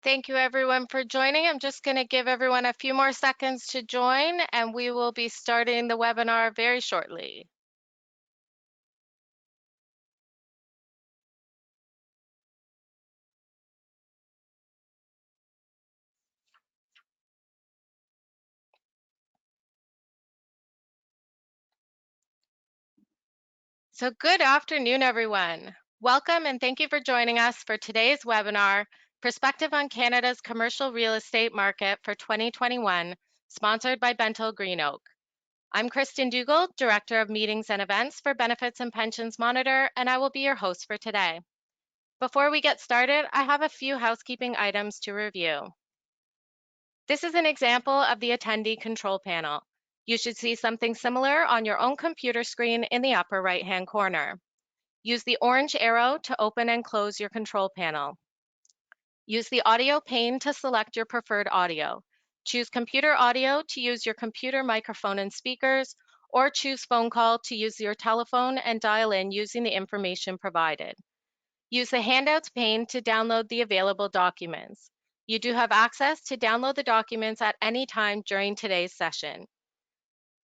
Thank you everyone for joining. I'm just going to give everyone a few more seconds to join and we will be starting the webinar very shortly. So good afternoon, everyone. Welcome and thank you for joining us for today's webinar, Perspective on Canada's Commercial Real Estate Market for 2021, sponsored by Bentall Green Oak. I'm Kristen Dougal, Director of Meetings and Events for Benefits and Pensions Monitor, and I will be your host for today. Before we get started, I have a few housekeeping items to review. This is an example of the attendee control panel. You should see something similar on your own computer screen in the upper right-hand corner. Use the orange arrow to open and close your control panel. Use the audio pane to select your preferred audio. Choose computer audio to use your computer microphone and speakers, or choose phone call to use your telephone and dial in using the information provided. Use the handouts pane to download the available documents. You do have access to download the documents at any time during today's session.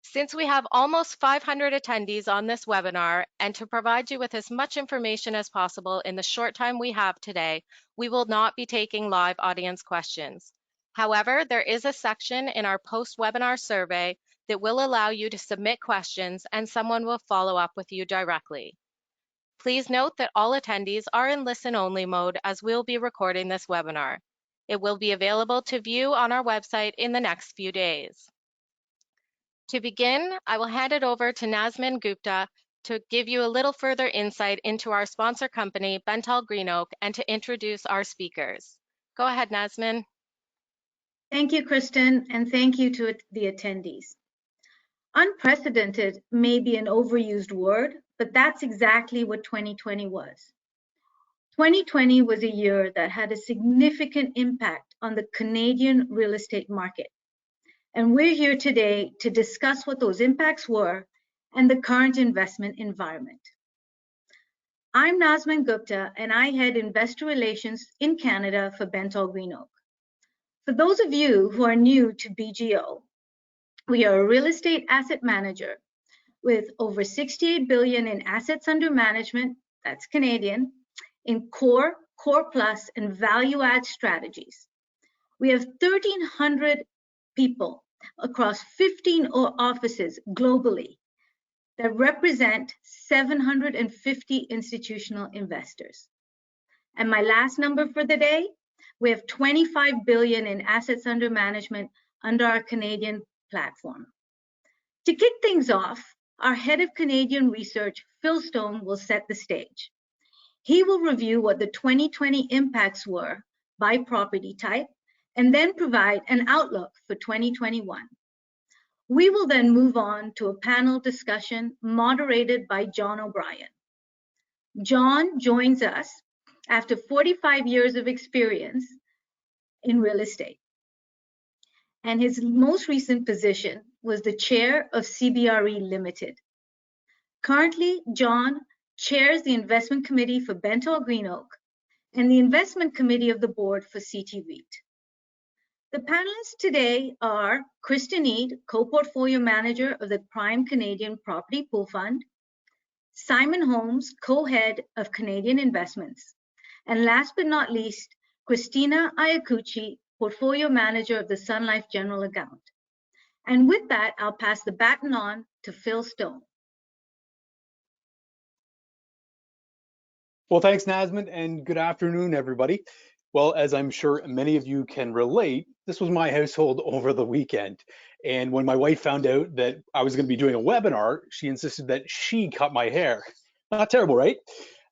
Since we have almost 500 attendees on this webinar, and to provide you with as much information as possible in the short time we have today, we will not be taking live audience questions. However, there is a section in our post-webinar survey that will allow you to submit questions and someone will follow up with you directly. Please note that all attendees are in listen-only mode as we'll be recording this webinar. It will be available to view on our website in the next few days. To begin, I will hand it over to Nazmin Gupta to give you a little further insight into our sponsor company, Bentall Green Oak, and to introduce our speakers. Go ahead, Nazmin. Thank you, Kristen, and thank you to the attendees. Unprecedented may be an overused word, but that's exactly what 2020 was. 2020 was a year that had a significant impact on the Canadian real estate market. And we're here today to discuss what those impacts were and the current investment environment. I'm Nazmin Gupta, and I head investor relations in Canada for Bentall Green Oak. For those of you who are new to BGO, we are a real estate asset manager with over 68 billion in assets under management, that's Canadian, in core, core plus, and value add strategies. We have 1,300 people across 15 offices globally that represent 750 institutional investors. And my last number for the day, we have 25 billion in assets under management under our Canadian platform. To kick things off, our head of Canadian research, Phil Stone, will set the stage. He will review what the 2020 impacts were by property type and then provide an outlook for 2021. We will then move on to a panel discussion moderated by John O'Brien. John joins us after 45 years of experience in real estate. And his most recent position was the chair of CBRE Limited. Currently, John chairs the investment committee for Bentall Green Oak and the investment committee of the board for CT REIT. The panelists today are Kristen Eade, co-portfolio manager of the Prime Canadian Property Pool Fund, Simon Holmes, co-head of Canadian Investments, and last but not least, Christina Iacucci, portfolio manager of the Sun Life General Account. And with that, I'll pass the baton on to Phil Stone. Well, thanks, Nazmin, and good afternoon, everybody. Well, as I'm sure many of you can relate, this was my household over the weekend. And when my wife found out that I was going to be doing a webinar, she insisted that she cut my hair. Not terrible, right?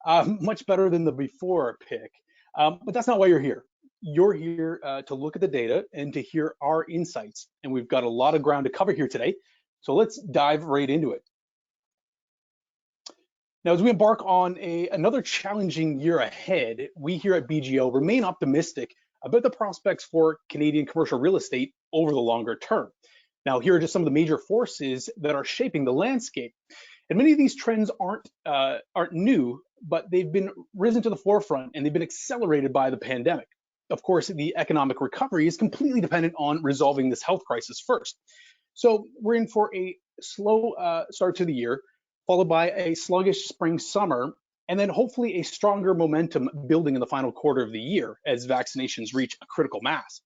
Much better than the before pick. But that's not why you're here. You're here to look at the data and to hear our insights. And we've got a lot of ground to cover here today. So let's dive right into it. Now, as we embark on another challenging year ahead, we here at BGO remain optimistic about the prospects for Canadian commercial real estate over the longer term. Now, here are just some of the major forces that are shaping the landscape. And many of these trends aren't new, but they've been risen to the forefront and they've been accelerated by the pandemic. of course, the economic recovery is completely dependent on resolving this health crisis first. So we're in for a slow start to the year, followed by a sluggish spring summer, and then hopefully a stronger momentum building in the final quarter of the year as vaccinations reach a critical mass.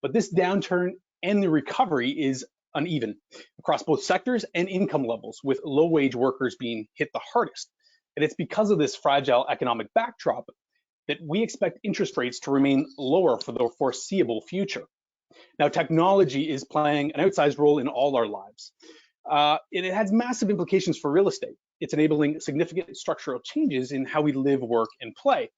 But this downturn and the recovery is uneven across both sectors and income levels, with low-wage workers being hit the hardest. And it's because of this fragile economic backdrop that we expect interest rates to remain lower for the foreseeable future. Now, technology is playing an outsized role in all our lives. And it has massive implications for real estate. It's enabling significant structural changes in how we live, work, and play.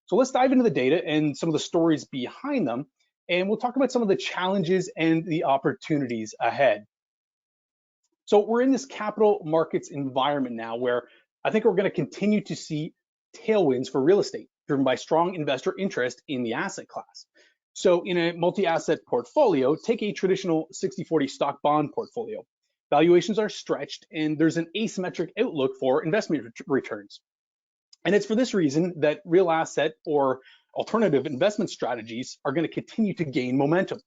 So let's dive into the data and some of the stories behind them, and we'll talk about some of the challenges and the opportunities ahead. So we're in this capital markets environment now where I think we're going to continue to see tailwinds for real estate, driven by strong investor interest in the asset class. So in a multi-asset portfolio, take a traditional 60-40 stock bond portfolio. Valuations are stretched and there's an asymmetric outlook for investment returns. And it's for this reason that real asset or alternative investment strategies are going to continue to gain momentum.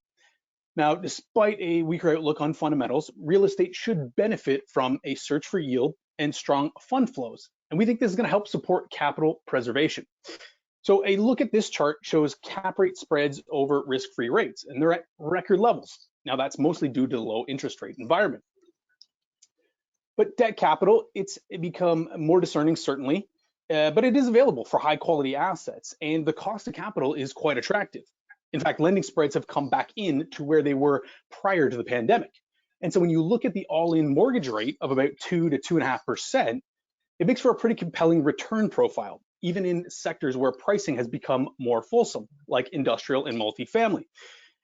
Now, despite a weaker outlook on fundamentals, real estate should benefit from a search for yield and strong fund flows. And we think this is going to help support capital preservation. So a look at this chart shows cap rate spreads over risk-free rates, and they're at record levels. Now, that's mostly due to the low interest rate environment. But debt capital, it's become more discerning, certainly, but it is available for high quality assets, and the cost of capital is quite attractive. In fact, lending spreads have come back in to where they were prior to the pandemic. And so when you look at the all-in mortgage rate of about 2 to 2.5%, it makes for a pretty compelling return profile, even in sectors where pricing has become more fulsome, like industrial and multifamily.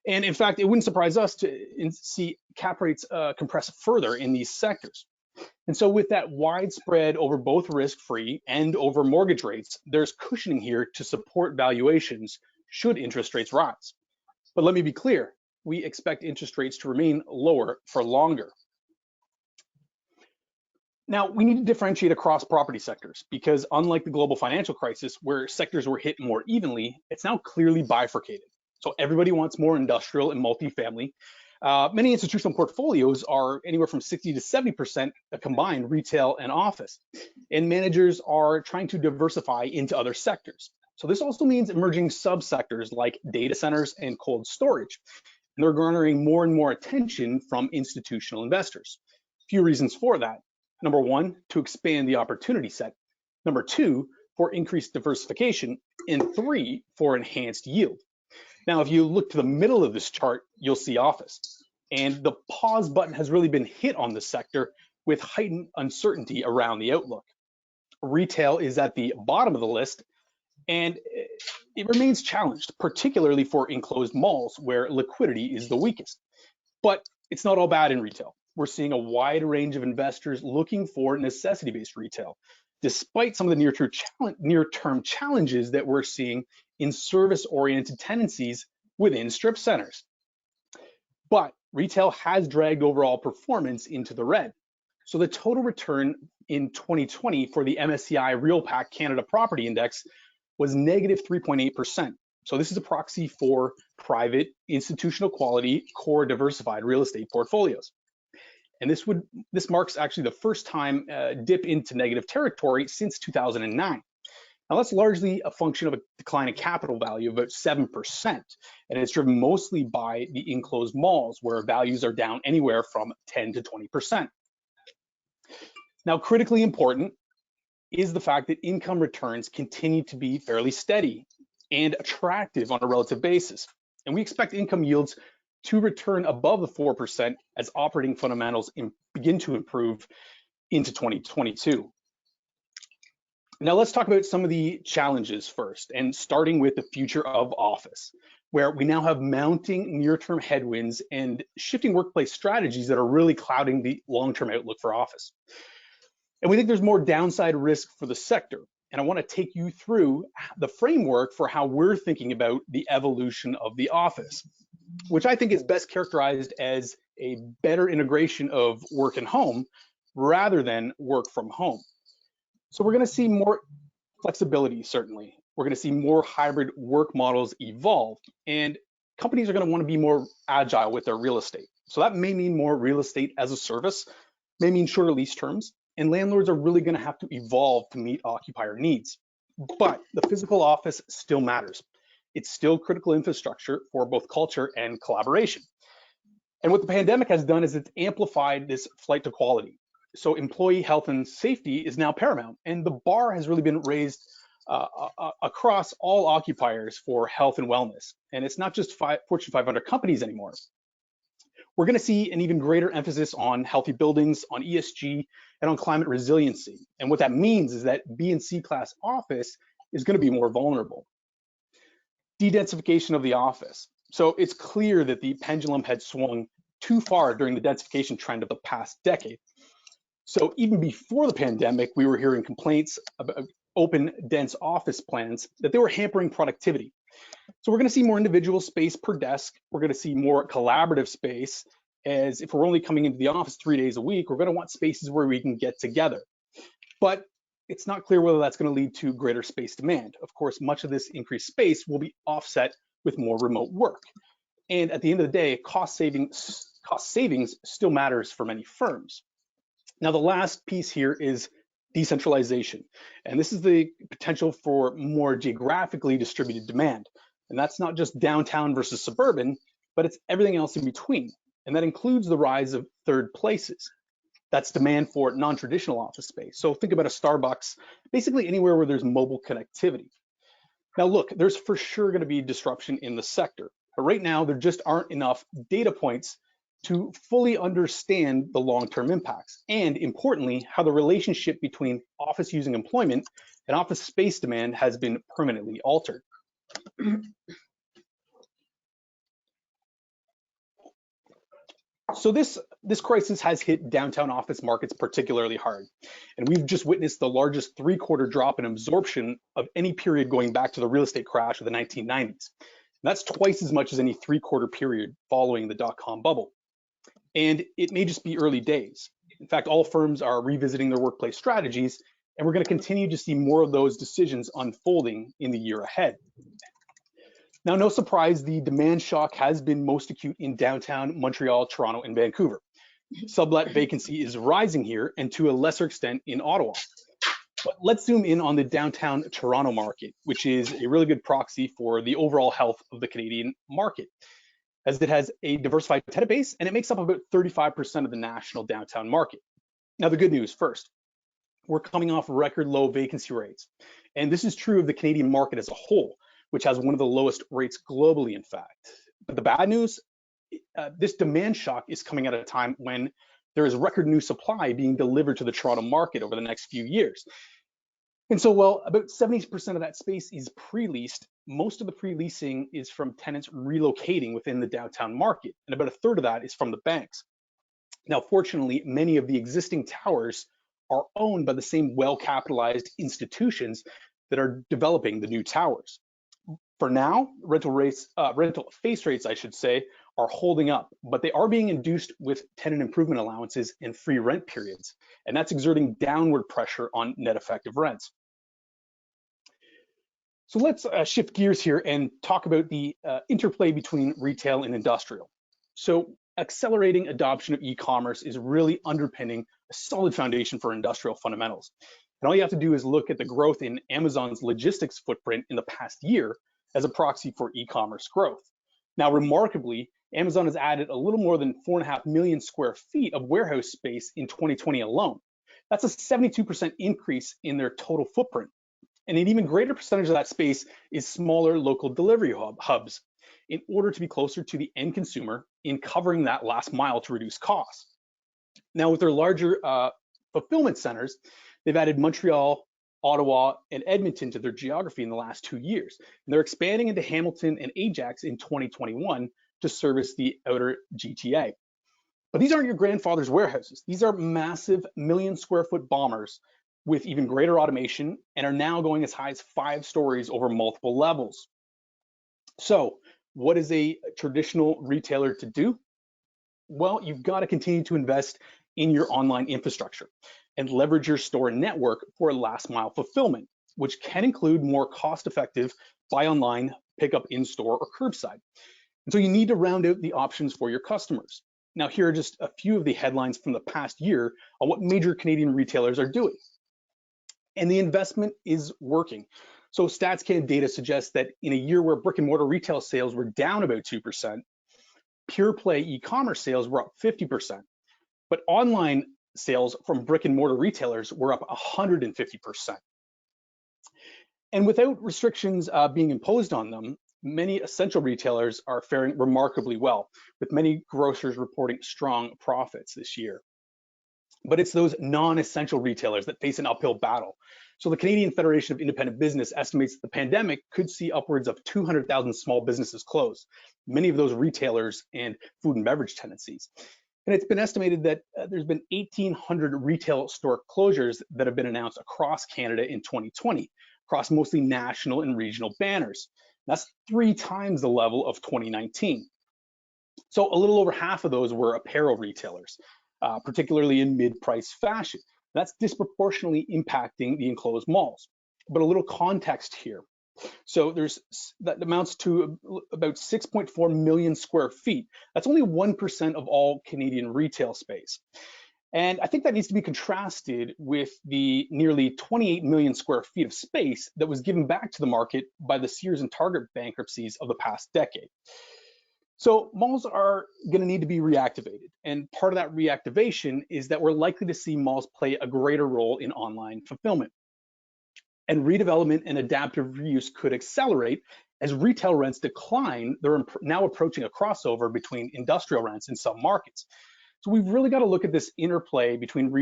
And in fact, it wouldn't surprise us to see cap rates compress further in these sectors. And so with that wide spread over both risk-free and over mortgage rates, there's cushioning here to support valuations should interest rates rise. But let me be clear, we expect interest rates to remain lower for longer. Now, we need to differentiate across property sectors because unlike the global financial crisis where sectors were hit more evenly, it's now clearly bifurcated. So everybody wants more industrial and multifamily. Many institutional portfolios are anywhere from 60 to 70% combined retail and office. And managers are trying to diversify into other sectors. So this also means emerging subsectors like data centers and cold storage. And they're garnering more and more attention from institutional investors. A few reasons for that. Number one, to expand the opportunity set. Number two, for increased diversification. And three, for enhanced yield. Now, if you look to the middle of this chart, you'll see office. And the pause button has really been hit on the sector with heightened uncertainty around the outlook. Retail is at the bottom of the list, and it remains challenged, particularly for enclosed malls where liquidity is the weakest. But it's not all bad in retail. We're seeing a wide range of investors looking for necessity-based retail, despite some of the near-term challenges that we're seeing in service-oriented tendencies within strip centers. But retail has dragged overall performance into the red. So the total return in 2020 for the MSCI RealPAC Canada Property Index was negative 3.8%. So this is a proxy for private, institutional quality, core diversified real estate portfolios. And this marks actually the first time dip into negative territory since 2009. Now that's largely a function of a decline in capital value of about 7%. And it's driven mostly by the enclosed malls where values are down anywhere from 10 to 20%. Now, critically important is the fact that income returns continue to be fairly steady and attractive on a relative basis. And we expect income yields to return above the 4% as operating fundamentals begin to improve into 2022. Now let's talk about some of the challenges first, and starting with the future of office, where we now have mounting near-term headwinds and shifting workplace strategies that are really clouding the long-term outlook for office. And we think there's more downside risk for the sector. And I want to take you through the framework for how we're thinking about the evolution of the office, which I think is best characterized as a better integration of work and home rather than work from home. So we're going to see more flexibility, certainly, We're going to see more hybrid work models evolve, and companies are going to want to be more agile with their real estate. So that may mean more real estate as a service, may mean shorter lease terms, and landlords are really going to have to evolve to meet occupier needs. But the physical office still matters. It's still critical infrastructure for both culture and collaboration. And what the pandemic has done is it's amplified this flight to quality. So employee health and safety is now paramount, and the bar has really been raised across all occupiers for health and wellness. And it's not just Fortune 500 companies anymore. We're going to see an even greater emphasis on healthy buildings, on ESG, and on climate resiliency. And what that means is that B and C class office is going to be more vulnerable. De-densification of the office. So it's clear that the pendulum had swung too far during the densification trend of the past decade. So even before the pandemic, we were hearing complaints about open, dense office plans that they were hampering productivity. So we're going to see more individual space per desk. We're going to see more collaborative space, as if we're only coming into the office 3 days a week, we're going to want spaces where we can get together. But it's not clear whether that's going to lead to greater space demand. Of course, much of this increased space will be offset with more remote work. And at the end of the day, cost savings still matters for many firms. Now, the last piece here is decentralization. And this is the potential for more geographically distributed demand. And that's not just downtown versus suburban, but it's everything else in between. And that includes the rise of third places. That's demand for non-traditional office space. So think about a Starbucks, basically anywhere where there's mobile connectivity. Now look, there's for sure going to be disruption in the sector, but right now there just aren't enough data points to fully understand the long-term impacts, and importantly, how the relationship between office using employment and office space demand has been permanently altered. So this crisis has hit downtown office markets particularly hard. And we've just witnessed the largest three-quarter drop in absorption of any period going back to the real estate crash of the 1990s. And that's twice as much as any three-quarter period following the dot-com bubble. And it may just be early days. In fact, all firms are revisiting their workplace strategies, and we're going to continue to see more of those decisions unfolding in the year ahead. Now, no surprise, the demand shock has been most acute in downtown Montreal, Toronto, and Vancouver. Sublet vacancy is rising here, and to a lesser extent in Ottawa. But let's zoom in on the downtown Toronto market, which is a really good proxy for the overall health of the Canadian market, as it has a diversified tenant base and it makes up about 35% of the national downtown market. Now, the good news first, we're coming off record low vacancy rates. And this is true of the Canadian market as a whole, which has one of the lowest rates globally, in fact. But the bad news, this demand shock is coming at a time when there is record new supply being delivered to the Toronto market over the next few years. And so, while about 70% of that space is pre-leased, most of the pre-leasing is from tenants relocating within the downtown market, and about a third of that is from the banks. Now, fortunately, many of the existing towers are owned by the same well-capitalized institutions that are developing the new towers. For now, rental face rates, I should say, are holding up, but they are being induced with tenant improvement allowances and free rent periods, and that's exerting downward pressure on net effective rents. So let's shift gears here and talk about the interplay between retail and industrial. So accelerating adoption of e-commerce is really underpinning a solid foundation for industrial fundamentals. And all you have to do is look at the growth in Amazon's logistics footprint in the past year as a proxy for e-commerce growth. Now, remarkably, Amazon has added a little more than 4.5 million square feet of warehouse space in 2020 alone. That's a 72% increase in their total footprint. And an even greater percentage of that space is smaller local delivery hubs in order to be closer to the end consumer in covering that last mile to reduce costs. Now, with their larger fulfillment centers, they've added Montreal, Ottawa, and Edmonton to their geography in the last 2 years. And they're expanding into Hamilton and Ajax in 2021 to service the outer GTA. But these aren't your grandfather's warehouses. These are massive million-square-foot bombers with even greater automation and are now going as high as 5 stories over multiple levels. So what is a traditional retailer to do? Well, you've got to continue to invest in your online infrastructure and leverage your store network for last mile fulfillment. which can include more cost-effective buy online, pick up in-store, or curbside. And so you need to round out the options for your customers. Now, here are just a few of the headlines from the past year on what major Canadian retailers are doing. And the investment is working. So StatsCan data suggests that in a year where brick and mortar retail sales were down about 2%, pure play e-commerce sales were up 50%, but online sales from brick and mortar retailers were up 150%. And without restrictions being imposed on them, many essential retailers are faring remarkably well, with many grocers reporting strong profits this year. But it's those non-essential retailers that face an uphill battle. So the Canadian Federation of Independent Business estimates that the pandemic could see upwards of 200,000 small businesses close, many of those retailers and food and beverage tenancies. And it's been estimated that there's been 1,800 retail store closures that have been announced across Canada in 2020, across mostly national and regional banners. That's 3 times the level of 2019. So a little over half of those were apparel retailers, particularly in mid-price fashion. That's disproportionately impacting the enclosed malls. But a little context here. So that amounts to about 6.4 million square feet. That's only 1% of all Canadian retail space. And I think that needs to be contrasted with the nearly 28 million square feet of space that was given back to the market by the Sears and Target bankruptcies of the past decade. So malls are going to need to be reactivated. And part of that reactivation is that we're likely to see malls play a greater role in online fulfillment. And redevelopment and adaptive reuse could accelerate as retail rents decline. They're now approaching a crossover between industrial rents in some markets. So we've really got to look at this interplay between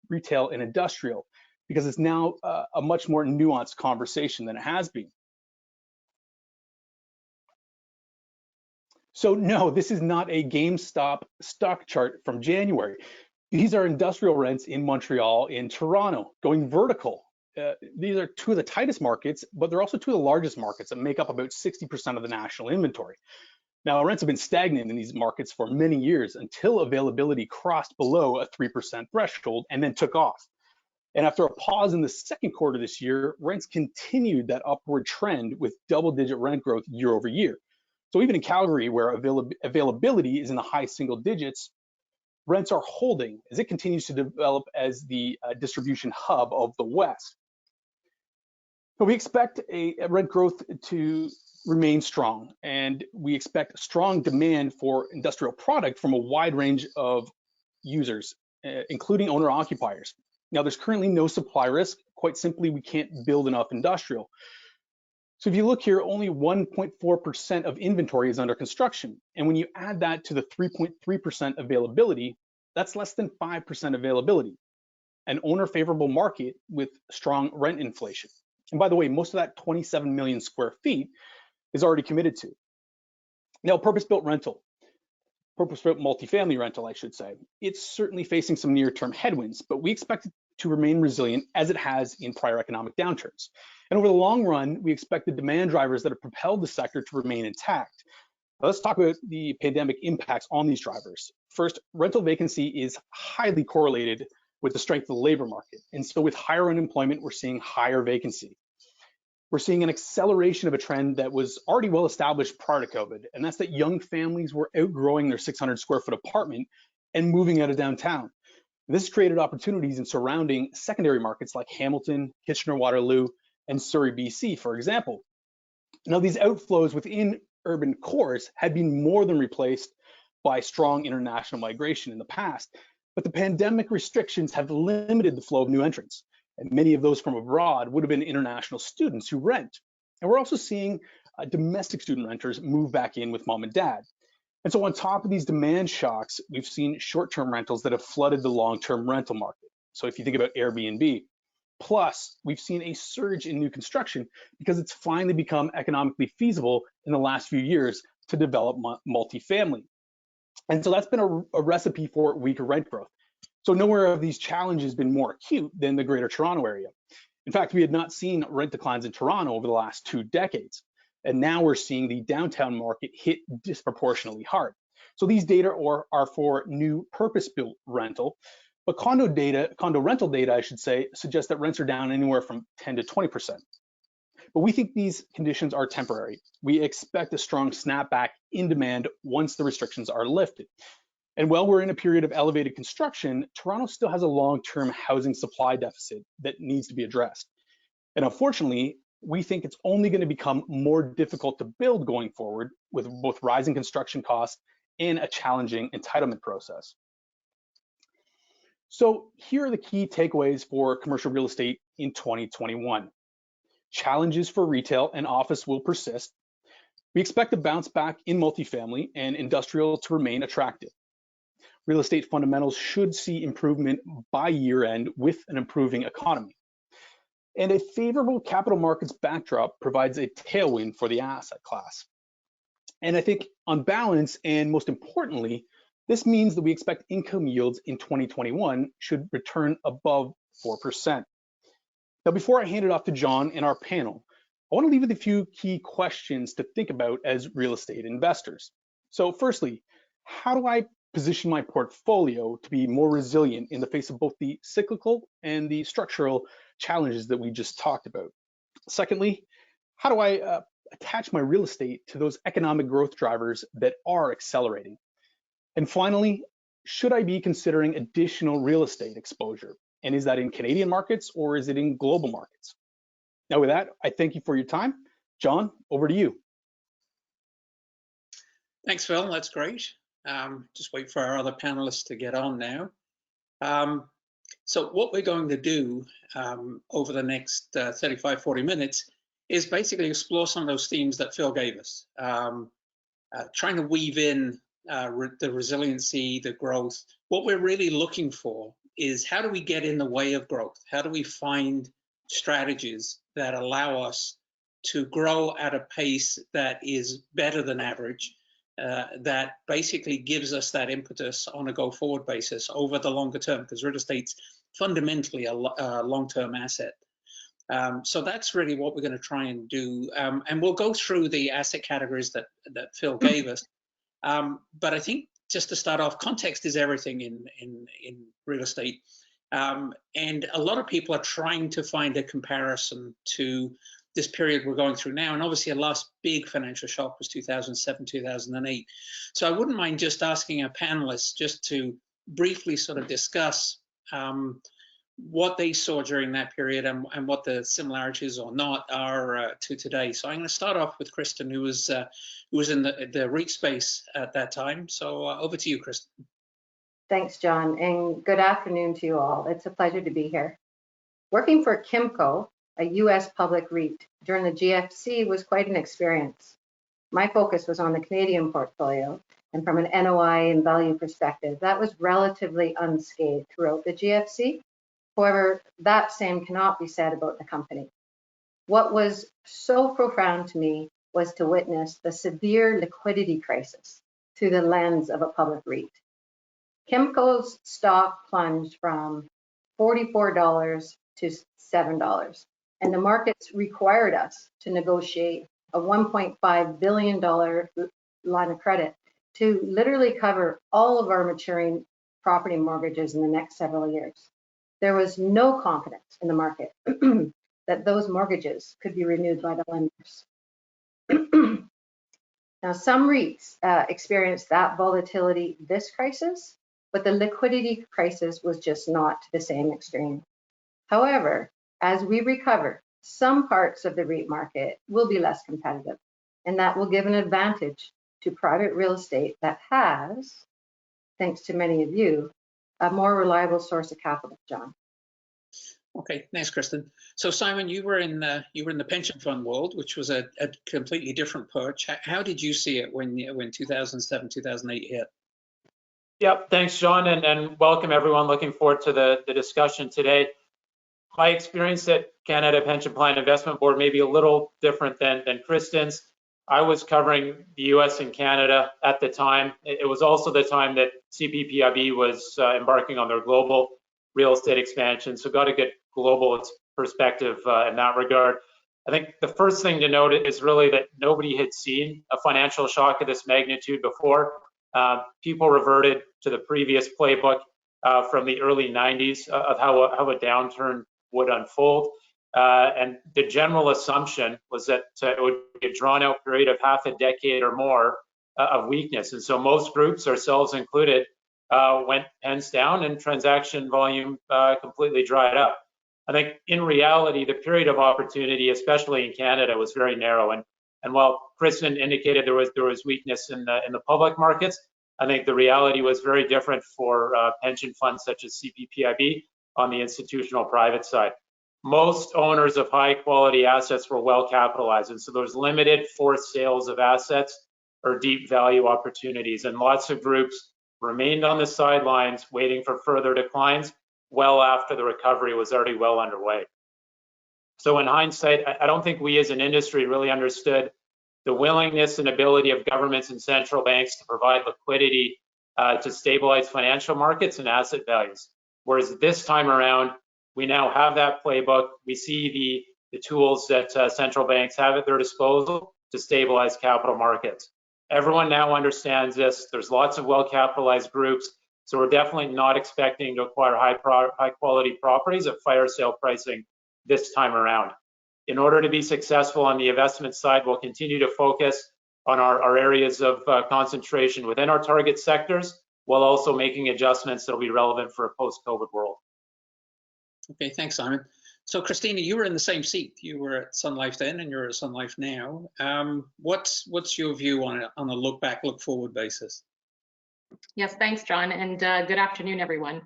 retail and industrial, because it's now a much more nuanced conversation than it has been. So no, this is not a GameStop stock chart from January. These are industrial rents in Montreal, in Toronto, going vertical. These are two of the tightest markets, but they're also two of the largest markets that make up about 60% of the national inventory. Now, rents have been stagnant in these markets for many years until availability crossed below a 3% threshold and then took off. And after a pause in the second quarter this year, rents continued that upward trend with double-digit rent growth year over year. So even in Calgary, where availability is in the high single digits, rents are holding as it continues to develop as the distribution hub of the West. But we expect a rent growth to remain strong, and we expect strong demand for industrial product from a wide range of users, including owner-occupiers. Now, there's currently no supply risk. Quite simply, we can't build enough industrial. So if you look here, only 1.4% of inventory is under construction. And when you add that to the 3.3% availability, that's less than 5% availability, an owner favorable market with strong rent inflation. And by the way, most of that 27 million square feet is already committed to. Now, purpose-built multifamily rental, I should say, it's certainly facing some near-term headwinds, but we expect it to remain resilient as it has in prior economic downturns. And over the long run, we expect the demand drivers that have propelled the sector to remain intact. Now, let's talk about the pandemic impacts on these drivers. First, rental vacancy is highly correlated with the strength of the labor market. And so with higher unemployment, we're seeing higher vacancy. We're seeing an acceleration of a trend that was already well established prior to COVID, and that's that young families were outgrowing their 600 square foot apartment and moving out of downtown. This created opportunities in surrounding secondary markets like Hamilton, Kitchener-Waterloo, and Surrey, BC, for example. Now, these outflows within urban cores had been more than replaced by strong international migration in the past, but the pandemic restrictions have limited the flow of new entrants. And many of those from abroad would have been international students who rent. And we're also seeing domestic student renters move back in with mom and dad. And so on top of these demand shocks, we've seen short-term rentals that have flooded the long-term rental market. So if you think about Airbnb, plus we've seen a surge in new construction because it's finally become economically feasible in the last few years to develop multifamily. And so that's been a recipe for weaker rent growth. So nowhere have these challenges been more acute than the Greater Toronto area. In fact, we had not seen rent declines in Toronto over the last 2 decades. And now we're seeing the downtown market hit disproportionately hard. So these data are for new purpose-built rental, But condo rental data, I should say, suggests that rents are down anywhere from 10 to 20%. But we think these conditions are temporary. We expect a strong snapback in demand once the restrictions are lifted. And while we're in a period of elevated construction, Toronto still has a long-term housing supply deficit that needs to be addressed. And unfortunately, we think it's only going to become more difficult to build going forward with both rising construction costs and a challenging entitlement process. So here are the key takeaways for commercial real estate in 2021. Challenges for retail and office will persist. We expect a bounce back in multifamily and industrial to remain attractive. Real estate fundamentals should see improvement by year end with an improving economy. And a favorable capital markets backdrop provides a tailwind for the asset class. And I think on balance, and most importantly, this means that we expect income yields in 2021 should return above 4%. Now, before I hand it off to John and our panel, I want to leave with a few key questions to think about as real estate investors. So firstly, how do I position my portfolio to be more resilient in the face of both the cyclical and the structural challenges that we just talked about? Secondly, how do I attach my real estate to those economic growth drivers that are accelerating? And finally, should I be considering additional real estate exposure? And is that in Canadian markets or is it in global markets? Now with that, I thank you for your time. John, over to you. Thanks, Phil, that's great. Just wait for our other panelists to get on now. So what we're going to do over the next 35, 40 minutes is basically explore some of those themes that Phil gave us, trying to weave in the resiliency, the growth. What we're really looking for is how do we get in the way of growth? How do we find strategies that allow us to grow at a pace that is better than average, that basically gives us that impetus on a go-forward basis over the longer term, because real estate's fundamentally a long-term asset. So that's really what we're going to try and do, and we'll go through the asset categories that Phil gave us. But I think just to start off, context is everything in real estate, and a lot of people are trying to find a comparison to this period we're going through now. And obviously the last big financial shock was 2007, 2008. So I wouldn't mind just asking our panelists just to briefly sort of discuss what they saw during that period and what the similarities or not are to today. So I'm going to start off with Kristen, who was in the REIT space at that time. So over to you, Kristen. Thanks, John, and good afternoon to you all. It's a pleasure to be here. Working for Kimco, a U.S. public REIT, during the GFC was quite an experience. My focus was on the Canadian portfolio, and from an NOI and value perspective, that was relatively unscathed throughout the GFC. However, that same cannot be said about the company. What was so profound to me was to witness the severe liquidity crisis through the lens of a public REIT. Kimco's stock plunged from $44 to $7, and the markets required us to negotiate a $1.5 billion line of credit to literally cover all of our maturing property mortgages in the next several years. There was no confidence in the market that those mortgages could be renewed by the lenders. Now, some REITs experienced that volatility this crisis, but the liquidity crisis was just not to the same extreme. However, as we recover, some parts of the REIT market will be less competitive, and that will give an advantage to private real estate that has, thanks to many of you, a more reliable source of capital, John. Okay, thanks, Kristen. So Simon, you were in the pension fund world, which was a completely different perch. How did you see it when 2007, 2008 hit? Yep, thanks, John, and welcome everyone. Looking forward to the discussion today. My experience at Canada Pension Plan Investment Board may be a little different than Kristen's. I was covering the US and Canada at the time. It was also the time that CPPIB was embarking on their global real estate expansion, so got a good global perspective in that regard. I think the first thing to note is really that nobody had seen a financial shock of this magnitude before. People reverted to the previous playbook. from the early 90s of how a downturn would unfold. And the general assumption was that it would be a drawn out period of half a decade or more of weakness. And so most groups, ourselves included, went pens down and transaction volume completely dried up. I think in reality, the period of opportunity, especially in Canada, was very narrow. And while Kristen indicated there was weakness in the public markets, I think the reality was very different for pension funds such as CPPIB on the institutional private side. Most owners of high quality assets were well capitalized, and so there was limited forced sales of assets or deep value opportunities, and lots of groups remained on the sidelines waiting for further declines well after the recovery was already well underway. So in hindsight, I don't think we as an industry really understood the willingness and ability of governments and central banks to provide liquidity to stabilize financial markets and asset values. Whereas this time around, we now have that playbook. We see the tools that central banks have at their disposal to stabilize capital markets. Everyone now understands this. There's lots of well-capitalized groups, so we're definitely not expecting to acquire high-quality properties at fire sale pricing this time around. In order to be successful on the investment side, we'll continue to focus on our areas of concentration within our target sectors, while also making adjustments that will be relevant for a post-COVID world. Okay, thanks, Simon. So, Christina, you were in the same seat. You were at Sun Life then, and you're at Sun Life now. What's your view on a look back, look forward basis? Yes, thanks, John, and good afternoon, everyone.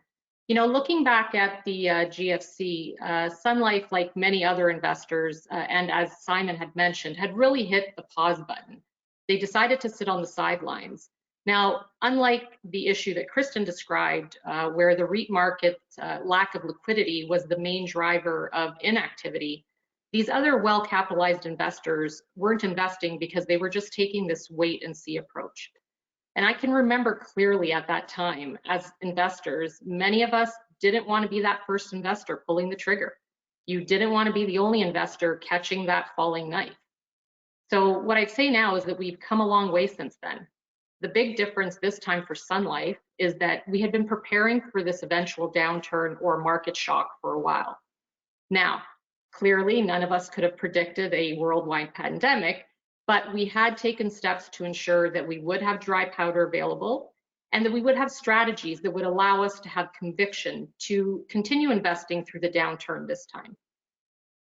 You know, looking back at the GFC, Sun Life, like many other investors, and as Simon had mentioned, had really hit the pause button. They decided to sit on the sidelines. Now, unlike the issue that Kristen described, where the REIT market's lack of liquidity was the main driver of inactivity, these other well-capitalized investors weren't investing because they were just taking this wait and see approach. And I can remember clearly at that time, as investors, many of us didn't want to be that first investor pulling the trigger. You didn't want to be the only investor catching that falling knife. So what I'd say now is that we've come a long way since then. The big difference this time for Sun Life is that we had been preparing for this eventual downturn or market shock for a while. Now, clearly, none of us could have predicted a worldwide pandemic, but we had taken steps to ensure that we would have dry powder available and that we would have strategies that would allow us to have conviction to continue investing through the downturn this time.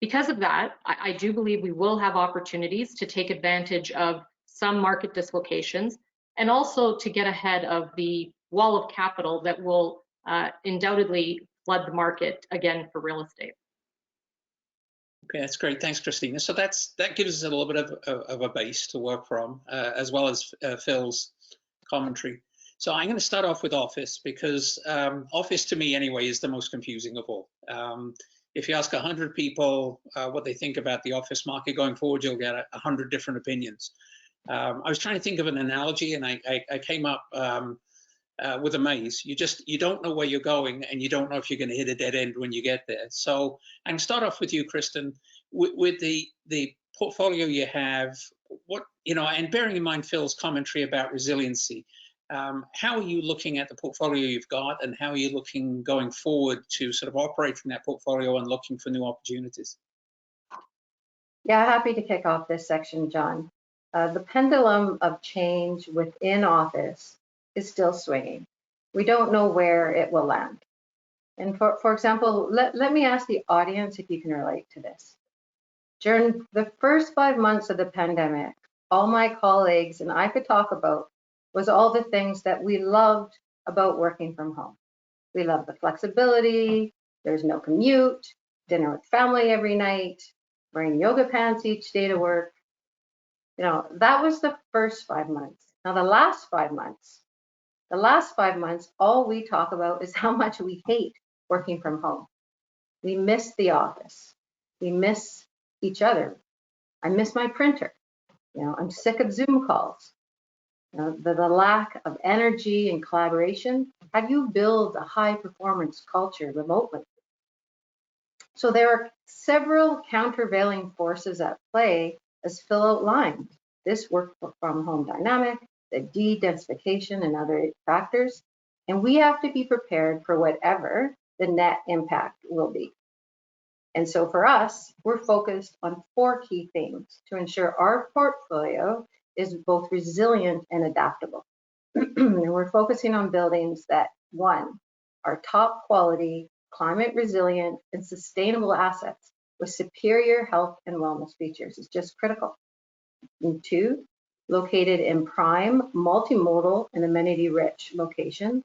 Because of that, I do believe we will have opportunities to take advantage of some market dislocations and also to get ahead of the wall of capital that will undoubtedly flood the market again for real estate. Okay, that's great. Thanks, Christina. So that gives us a little bit of a base to work from, as well as Phil's commentary. So I'm going to start off with office because office to me anyway is the most confusing of all. If you ask 100 people what they think about the office market going forward, you'll get 100 different opinions. I was trying to think of an analogy, and I came up with a maze. You don't know where you're going, and you don't know if you're going to hit a dead end when you get there. So I can start off with you, Kristen, with the portfolio you have. And bearing in mind Phil's commentary about resiliency, how are you looking at the portfolio you've got, and how are you looking going forward to sort of operate from that portfolio and looking for new opportunities? Yeah, happy to kick off this section, John. The pendulum of change within office is still swinging. We don't know where it will land. And for example, let me ask the audience if you can relate to this. During the first 5 months of the pandemic, all my colleagues and I could talk about was all the things that we loved about working from home. We loved the flexibility, there's no commute, dinner with family every night, wearing yoga pants each day to work. You know, that was the first 5 months. Now the last 5 months, all we talk about is how much we hate working from home. We miss the office. We miss each other. I miss my printer. You know, I'm sick of Zoom calls. You know, the lack of energy and collaboration. How do you build a high performance culture remotely? So there are several countervailing forces at play, as Phil outlined. This work from home dynamic, the de-densification and other factors. And we have to be prepared for whatever the net impact will be. And so for us, we're focused on 4 key things to ensure our portfolio is both resilient and adaptable. And we're focusing on buildings that, 1, are top quality, climate resilient, and sustainable assets with superior health and wellness features. It's just critical. And 2, located in prime, multimodal, and amenity-rich locations.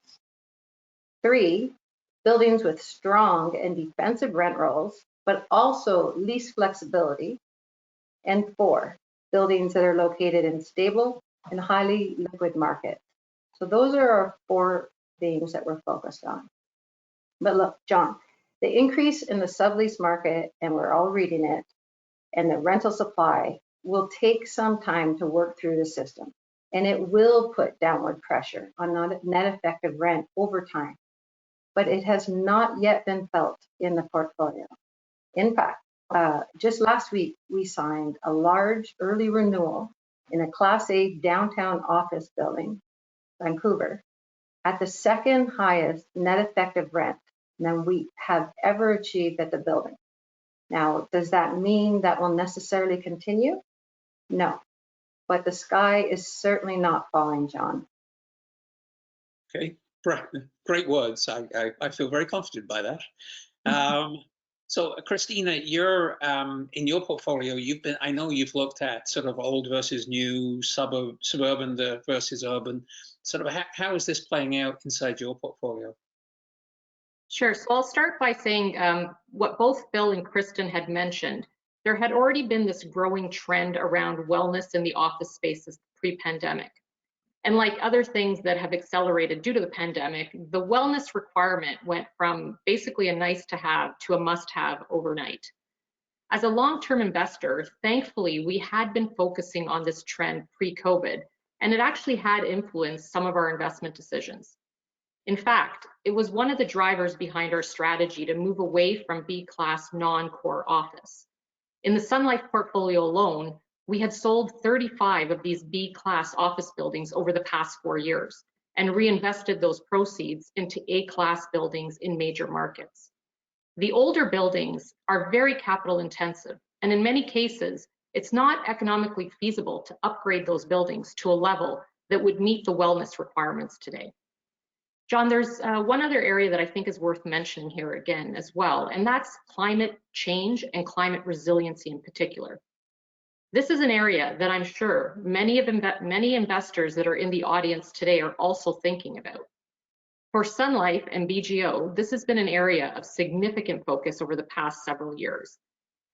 3, buildings with strong and defensive rent rolls, but also lease flexibility. And 4, buildings that are located in stable and highly liquid markets. So those are our 4 themes that we're focused on. But look, John, the increase in the sublease market, and we're all reading it, and the rental supply will take some time to work through the system, and it will put downward pressure on net effective rent over time, but it has not yet been felt in the portfolio. In fact, just last week, we signed a large early renewal in a Class A downtown office building, Vancouver, at the 2nd highest net effective rent than we have ever achieved at the building. Now, does that mean that will necessarily continue? No, but the sky is certainly not falling, John. Okay, great words. I feel very confident by that. So, Christina, you're in your portfolio. I know you've looked at sort of old versus new, suburban versus urban. Sort of how is this playing out inside your portfolio? Sure. So I'll start by saying what both Phil and Kristen had mentioned. There had already been this growing trend around wellness in the office spaces pre-pandemic. And like other things that have accelerated due to the pandemic, the wellness requirement went from basically a nice to have to a must have overnight. As a long-term investor, thankfully, we had been focusing on this trend pre-COVID, and it actually had influenced some of our investment decisions. In fact, it was one of the drivers behind our strategy to move away from B-class non-core office. In the Sun Life portfolio alone, we had sold 35 of these B-class office buildings over the past 4 years and reinvested those proceeds into A-class buildings in major markets. The older buildings are very capital intensive, and in many cases, it's not economically feasible to upgrade those buildings to a level that would meet the wellness requirements today. John, there's one other area that I think is worth mentioning here again as well, and that's climate change and climate resiliency in particular. This is an area that I'm sure many investors that are in the audience today are also thinking about. For Sun Life and BGO, this has been an area of significant focus over the past several years.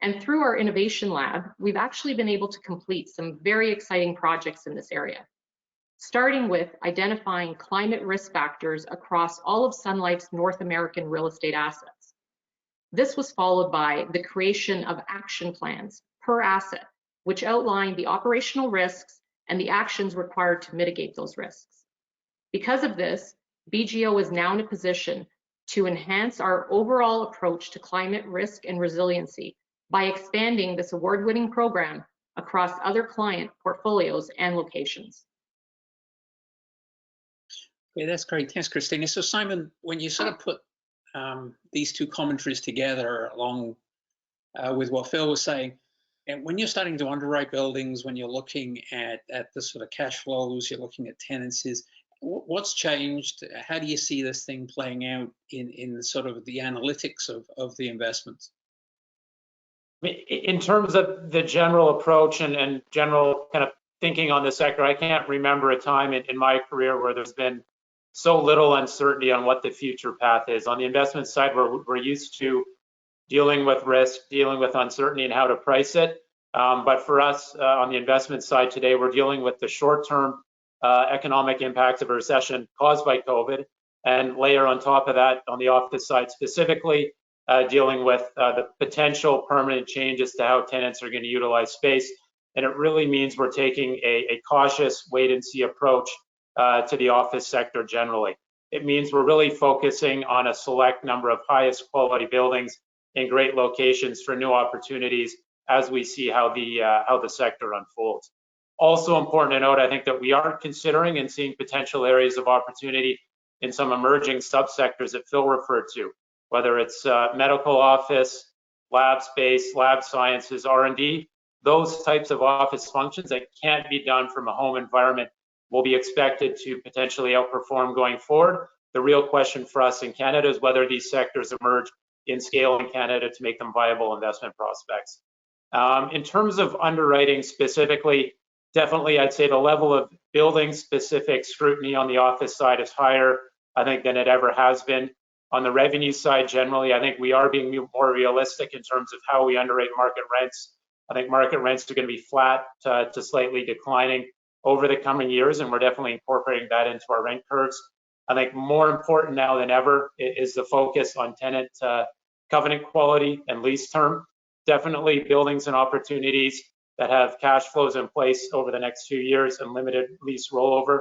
And through our innovation lab, we've actually been able to complete some very exciting projects in this area, starting with identifying climate risk factors across all of Sun Life's North American real estate assets. This was followed by the creation of action plans per asset, which outline the operational risks and the actions required to mitigate those risks. Because of this, BGO is now in a position to enhance our overall approach to climate risk and resiliency by expanding this award-winning program across other client portfolios and locations. Yeah, that's great. Thanks, Christina. So, Simon, when you sort of put these 2 commentaries together along with what Phil was saying, and when you're starting to underwrite buildings, when you're looking at the sort of cash flows, you're looking at tenancies, what's changed? How do you see this thing playing out in sort of the analytics of the investments? In terms of the general approach and general kind of thinking on the sector, I can't remember a time in my career where there's been so little uncertainty on what the future path is. On the investment side, we're used to dealing with risk, dealing with uncertainty and how to price it. But for us on the investment side today, we're dealing with the short-term economic impacts of a recession caused by COVID, and layer on top of that on the office side specifically, dealing with the potential permanent changes to how tenants are going to utilize space. And it really means we're taking a cautious wait and see approach to the office sector generally. It means we're really focusing on a select number of highest quality buildings in great locations for new opportunities as we see how the sector unfolds. Also important to note, I think that we are considering and seeing potential areas of opportunity in some emerging subsectors that Phil referred to, whether it's medical office, lab space, lab sciences, R&D, those types of office functions that can't be done from a home environment will be expected to potentially outperform going forward. The real question for us in Canada is whether these sectors emerge in scale in Canada to make them viable investment prospects. In terms of underwriting specifically, definitely I'd say the level of building-specific scrutiny on the office side is higher, I think, than it ever has been. On the revenue side, generally, I think we are being more realistic in terms of how we underwrite market rents. I think market rents are going to be flat to slightly declining over the coming years, and we're definitely incorporating that into our rent curves. I think more important now than ever is the focus on tenant covenant quality and lease term. Definitely buildings and opportunities that have cash flows in place over the next few years and limited lease rollover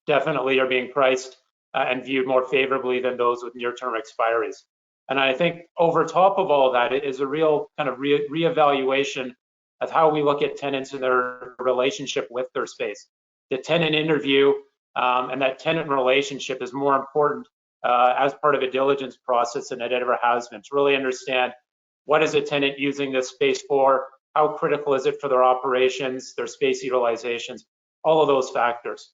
definitely are being priced and viewed more favorably than those with near-term expiries. And I think over top of all that is a real kind of reevaluation of how we look at tenants and their relationship with their space. The tenant interview and that tenant relationship is more important as part of a diligence process than it ever has been, to really understand what is a tenant using this space for, how critical is it for their operations, their space utilizations, all of those factors.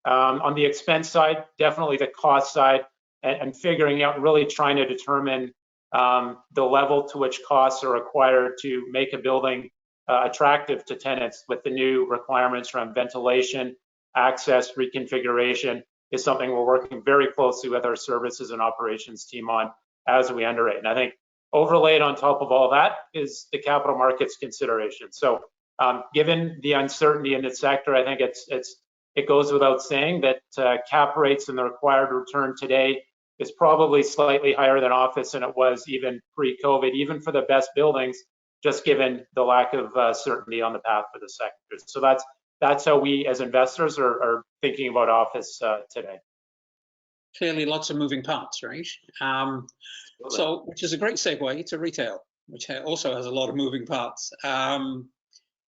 On the expense side, definitely the cost side, and figuring out, really trying to determine the level to which costs are required to make a building attractive to tenants with the new requirements around ventilation, access, reconfiguration, is something we're working very closely with our services and operations team on as we underwrite. And I think overlaid on top of all that is the capital markets consideration. So given the uncertainty in the sector, I think it goes without saying that cap rates and the required return today is probably slightly higher than office than it was even pre-COVID, even for the best buildings, just given the lack of certainty on the path for the sector. So that's how we as investors are thinking about office today. Clearly lots of moving parts, right? So, which is a great segue to retail, which also has a lot of moving parts.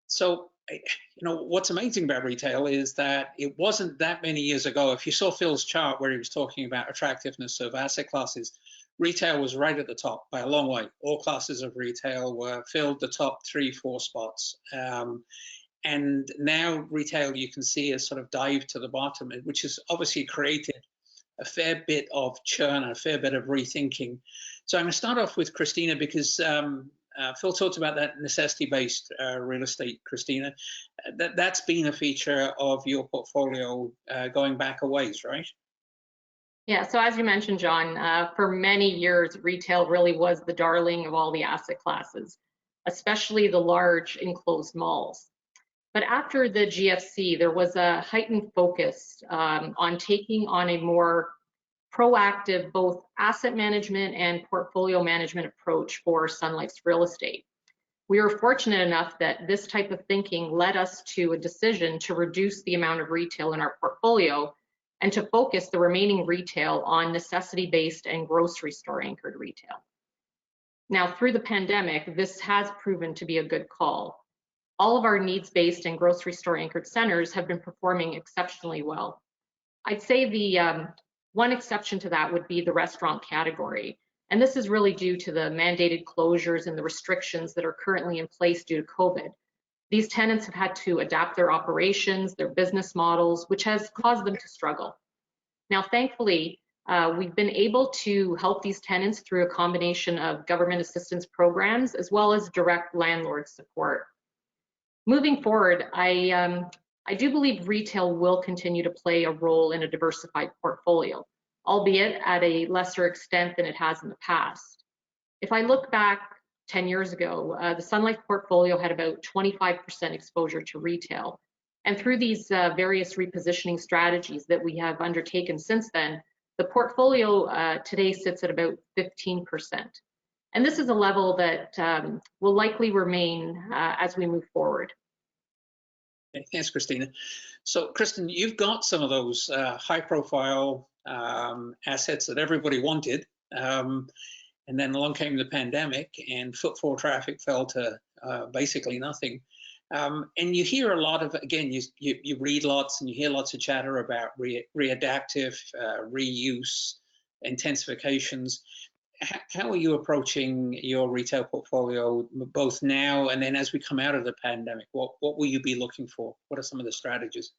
So, you know, what's amazing about retail is that it wasn't that many years ago. If you saw Phil's chart where he was talking about attractiveness of asset classes, retail was right at the top by a long way. All classes of retail were filled the top 3-4 spots. And now retail, you can see, has sort of dived to the bottom, which has obviously created a fair bit of churn, a fair bit of rethinking. So I'm going to start off with Christina, because Phil talked about that necessity-based real estate, Christina. That's been a feature of your portfolio going back a ways, right? Yeah, so as you mentioned, John, for many years, retail really was the darling of all the asset classes, especially the large enclosed malls. But after the GFC, there was a heightened focus on taking on a more proactive both asset management and portfolio management approach for Sun Life's real estate. We were fortunate enough that this type of thinking led us to a decision to reduce the amount of retail in our portfolio and to focus the remaining retail on necessity-based and grocery store anchored retail. Now, through the pandemic, this has proven to be a good call. All of our needs-based and grocery store anchored centers have been performing exceptionally well. I'd say the one exception to that would be the restaurant category. And this is really due to the mandated closures and the restrictions that are currently in place due to COVID. These tenants have had to adapt their operations, their business models, which has caused them to struggle. Now, thankfully, we've been able to help these tenants through a combination of government assistance programs as well as direct landlord support. Moving forward, I do believe retail will continue to play a role in a diversified portfolio, albeit at a lesser extent than it has in the past. If I look back 10 years ago, the Sun Life portfolio had about 25% exposure to retail. And through these various repositioning strategies that we have undertaken since then, the portfolio today sits at about 15%. And this is a level that will likely remain as we move forward. Thanks, Christina. So, Kristen, you've got some of those high-profile assets that everybody wanted, and then along came the pandemic, and footfall traffic fell to basically nothing. And you hear a lot of, again, you read lots and you hear lots of chatter about readaptive, reuse, intensifications. How are you approaching your retail portfolio, both now and then as we come out of the pandemic? What will you be looking for? What are some of the strategies?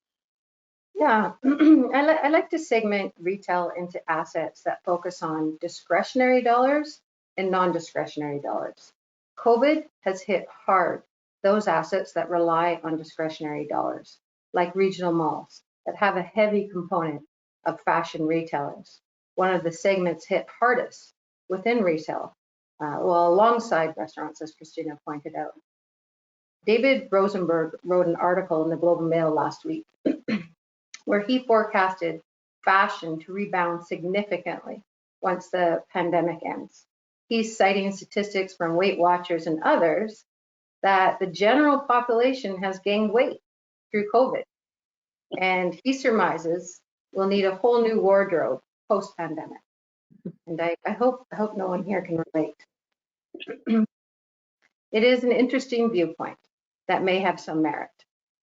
Yeah, I like to segment retail into assets that focus on discretionary dollars and non-discretionary dollars. COVID has hit hard those assets that rely on discretionary dollars, like regional malls that have a heavy component of fashion retailers. One of the segments hit hardest within retail, well, alongside restaurants, as Christina pointed out. David Rosenberg wrote an article in the Globe and Mail last week where he forecasted fashion to rebound significantly once the pandemic ends. He's citing statistics from Weight Watchers and others that the general population has gained weight through COVID. And he surmises we'll need a whole new wardrobe post-pandemic. And I hope no one here can relate. It is an interesting viewpoint that may have some merit.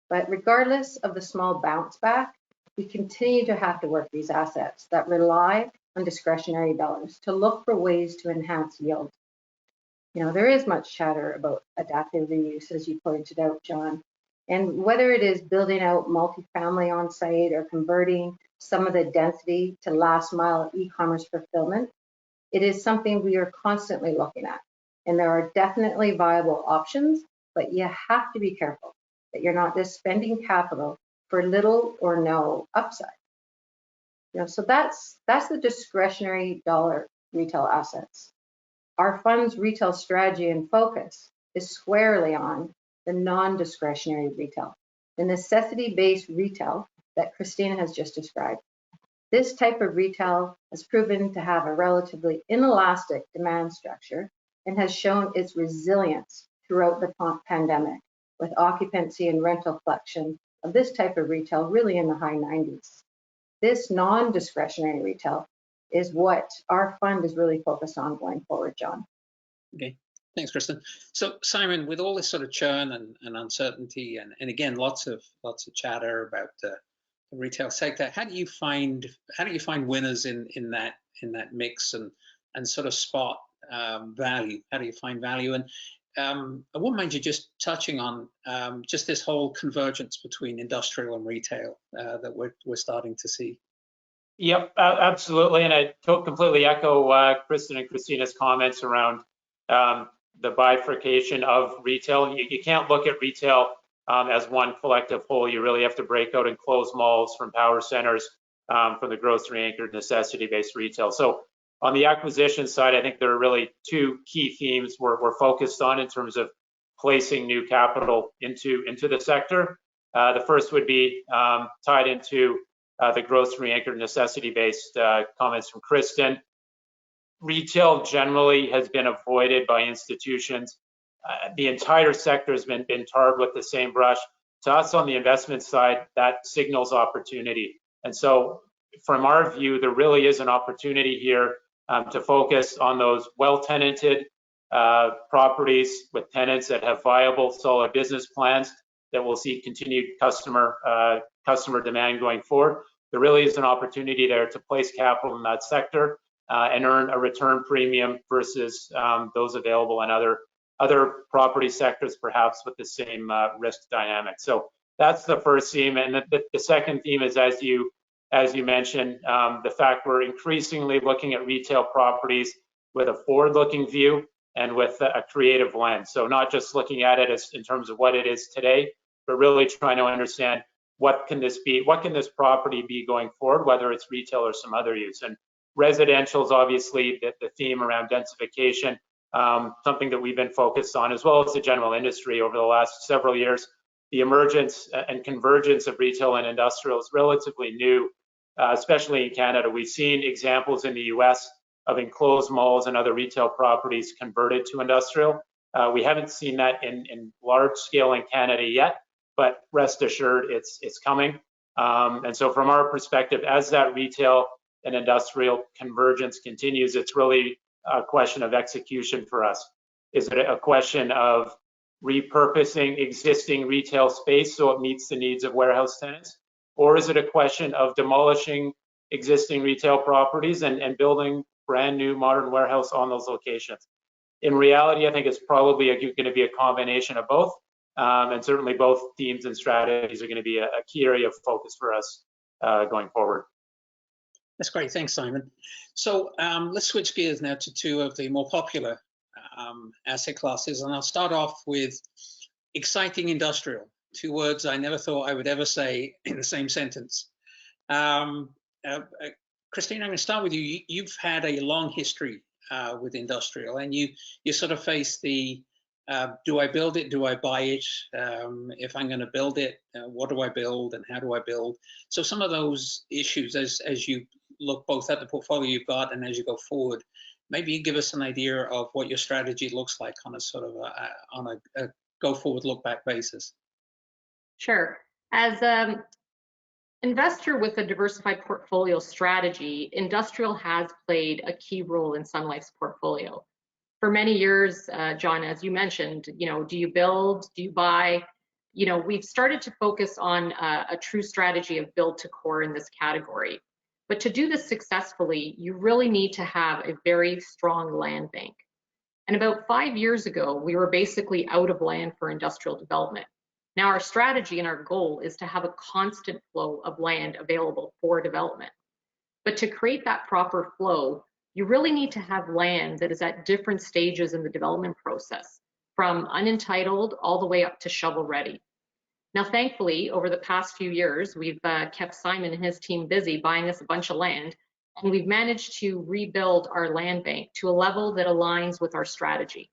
But regardless of the small bounce back, we continue to have to work these assets that rely on discretionary dollars to look for ways to enhance yield. You know, there is much chatter about adaptive reuse, as you pointed out, John. And whether it is building out multifamily on site or converting some of the density to last mile e-commerce fulfillment, it is something we are constantly looking at. And there are definitely viable options, but you have to be careful that you're not just spending capital for little or no upside. You know, so that's the discretionary dollar retail assets. Our fund's retail strategy and focus is squarely on the non-discretionary retail, the necessity-based retail that Christina has just described. This type of retail has proven to have a relatively inelastic demand structure and has shown its resilience throughout the pandemic, with occupancy and rental collection of this type of retail really in the high 90s. This non-discretionary retail is what our fund is really focused on going forward, John. Okay, thanks, Kristen. So Simon, with all this sort of churn and uncertainty, and again, lots of chatter about the retail sector, how do you find winners in that mix and sort of spot value? How do you find value? And I wouldn't mind you just touching on just this whole convergence between industrial and retail that we're starting to see. Yep, absolutely. And I completely echo Kristen and Christina's comments around the bifurcation of retail. You can't look at retail as one collective whole. You really have to break out enclosed malls from power centers, from the grocery anchored necessity-based retail. So on the acquisition side, I think there are really two key themes we're focused on in terms of placing new capital into the sector. The first would be tied into the grocery anchored necessity-based comments from Kristen. Retail generally has been avoided by institutions. The entire sector has been tarred with the same brush. To us on the investment side, that signals opportunity. And so from our view, there really is an opportunity here to focus on those well-tenanted properties with tenants that have viable, solid business plans that will see continued customer demand going forward. There really is an opportunity there to place capital in that sector and earn a return premium versus those available in other property sectors, perhaps with the same risk dynamic. So that's the first theme. And the second theme is, as you mentioned, the fact we're increasingly looking at retail properties with a forward-looking view and with a creative lens. So not just looking at it as in terms of what it is today, but really trying to understand what can this be, what can this property be going forward, whether it's retail or some other use. And residential is obviously the theme around densification, something that we've been focused on, as well as the general industry over the last several years. The emergence and convergence of retail and industrial is relatively new, especially in Canada. We've seen examples in the US of enclosed malls and other retail properties converted to industrial. We haven't seen that in large scale in Canada yet, but rest assured it's coming. And so from our perspective, as that retail and industrial convergence continues, it's really a question of execution for us. Is it a question of repurposing existing retail space so it meets the needs of warehouse tenants? Or is it a question of demolishing existing retail properties and building brand new modern warehouse on those locations? In reality, I think it's probably going to be a combination of both. And certainly both themes and strategies are going to be a key area of focus for us going forward. That's great. Thanks, Simon. So let's switch gears now to two of the more popular asset classes. And I'll start off with exciting industrial, two words I never thought I would ever say in the same sentence. Christine, I'm going to start with you. You've had a long history with industrial, and you sort of face the do I build it? Do I buy it? If I'm going to build it, what do I build and how do I build? So some of those issues, as you look both at the portfolio you've got and as you go forward, maybe you give us an idea of what your strategy looks like on a sort of on a go forward look back basis. Sure. As an investor with a diversified portfolio strategy, industrial has played a key role in Sun Life's portfolio. For many years, John, as you mentioned, do you build, do you buy? We've started to focus on a true strategy of build to core in this category. But to do this successfully, you really need to have a very strong land bank. And about 5 years ago, we were basically out of land for industrial development. Now our strategy and our goal is to have a constant flow of land available for development. But to create that proper flow, you really need to have land that is at different stages in the development process, from unentitled all the way up to shovel ready. Now, thankfully, over the past few years, we've kept Simon and his team busy buying us a bunch of land, and we've managed to rebuild our land bank to a level that aligns with our strategy.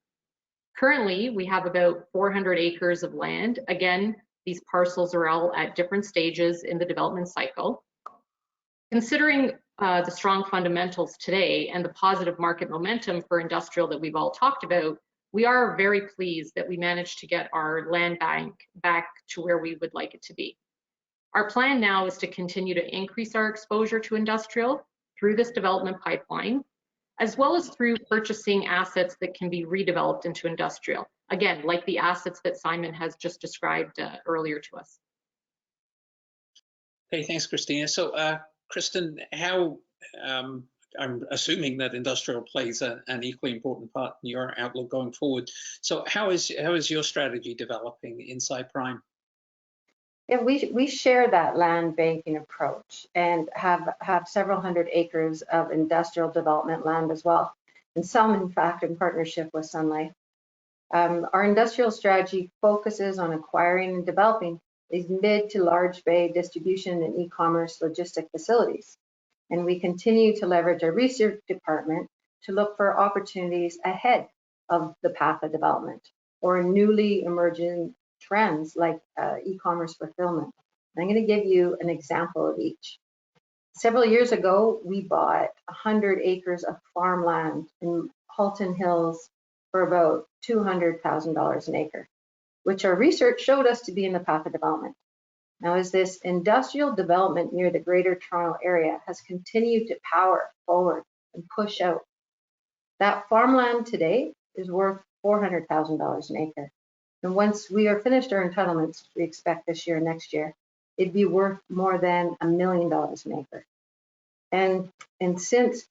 Currently, we have about 400 acres of land. Again, these parcels are all at different stages in the development cycle. Considering the strong fundamentals today and the positive market momentum for industrial that we've all talked about, we are very pleased that we managed to get our land bank back to where we would like it to be. Our plan now is to continue to increase our exposure to industrial through this development pipeline, as well as through purchasing assets that can be redeveloped into industrial. Again, like the assets that Simon has just described earlier to us. Okay, thanks, Christina. So, Kristen, how, I'm assuming that industrial plays an equally important part in your outlook going forward. So how is your strategy developing inside Prime? Yeah, we share that land banking approach and have several hundred acres of industrial development land as well, and some, in fact, in partnership with Sun Life. Our industrial strategy focuses on acquiring and developing these mid to large bay distribution and e-commerce logistic facilities. And we continue to leverage our research department to look for opportunities ahead of the path of development or newly emerging trends like e-commerce fulfillment. I'm going to give you an example of each. Several years ago, we bought 100 acres of farmland in Halton Hills for about $200,000 an acre, which our research showed us to be in the path of development. Now, as this industrial development near the Greater Toronto area has continued to power forward and push out, that farmland today is worth $400,000 an acre. And once we are finished our entitlements, we expect this year, next year, it'd be worth more than $1 million an acre. And since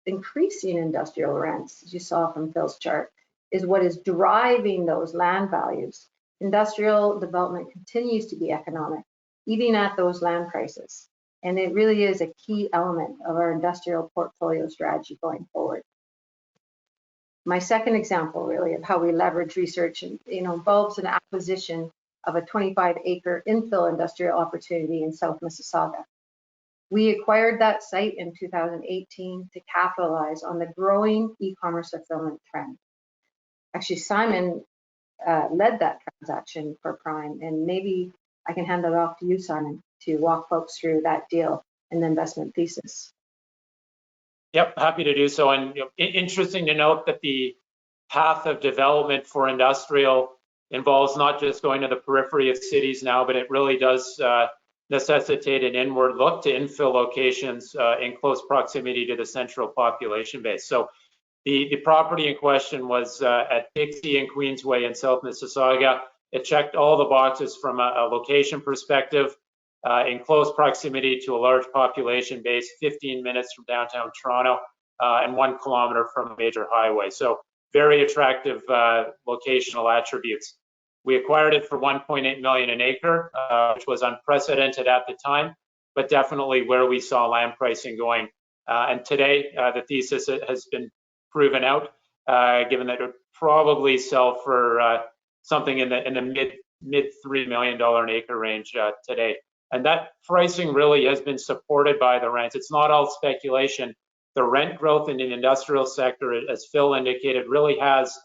increasing industrial rents, as you saw from Phil's chart, is what is driving those land values, industrial development continues to be economic, even at those land prices. And it really is a key element of our industrial portfolio strategy going forward. My second example, really, of how we leverage research involves an acquisition of a 25-acre infill industrial opportunity in South Mississauga. We acquired that site in 2018 to capitalize on the growing e-commerce fulfillment trend. Actually, Simon led that transaction for Prime, and maybe I can hand it off to you, Simon, to walk folks through that deal and the investment thesis. Yep, happy to do so. And interesting to note that the path of development for industrial involves not just going to the periphery of cities now, but it really does necessitate an inward look to infill locations in close proximity to the central population base. So The property in question was at Dixie and Queensway in South Mississauga. It checked all the boxes from a location perspective, in close proximity to a large population base, 15 minutes from downtown Toronto, and 1 kilometer from a major highway. So very attractive locational attributes. We acquired it for $1.8 million an acre, which was unprecedented at the time, but definitely where we saw land pricing going. And today, the thesis has been proven out, given that it would probably sell for something in the mid $3 million an acre range today. And that pricing really has been supported by the rents. It's not all speculation. The rent growth in the industrial sector, as Phil indicated, really has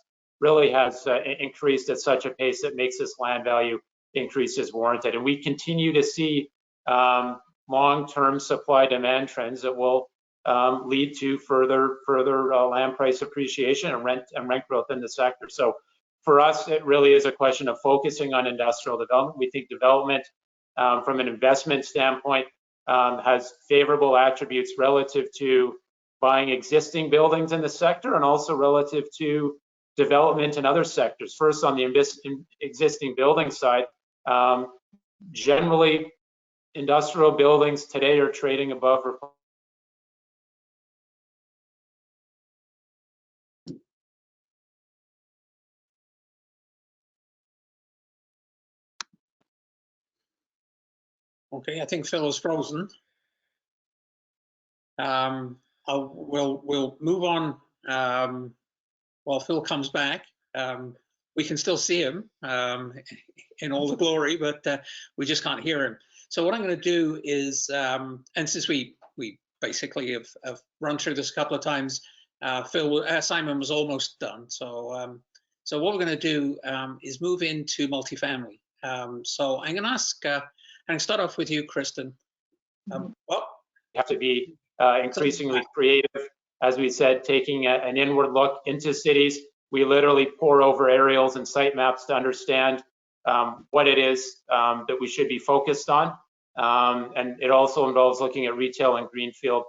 increased at such a pace that makes this land value increases warranted. And we continue to see long-term supply-demand trends that will lead to further land price appreciation and rent growth in the sector. So for us, it really is a question of focusing on industrial development. We think development from an investment standpoint has favorable attributes relative to buying existing buildings in the sector and also relative to development in other sectors. First, on the existing building side, generally industrial buildings today are trading above. Okay, I think Phil is frozen. We'll move on while Phil comes back. We can still see him in all the glory, but we just can't hear him. So what I'm going to do is, and since we basically have run through this a couple of times, Simon was almost done. So so what we're going to do is move into multifamily. So I'm going to ask. I'm going to start off with you, Kristen. You have to be increasingly creative, as we said, taking an inward look into cities. We literally pore over aerials and site maps to understand what it is that we should be focused on. And it also involves looking at retail and greenfield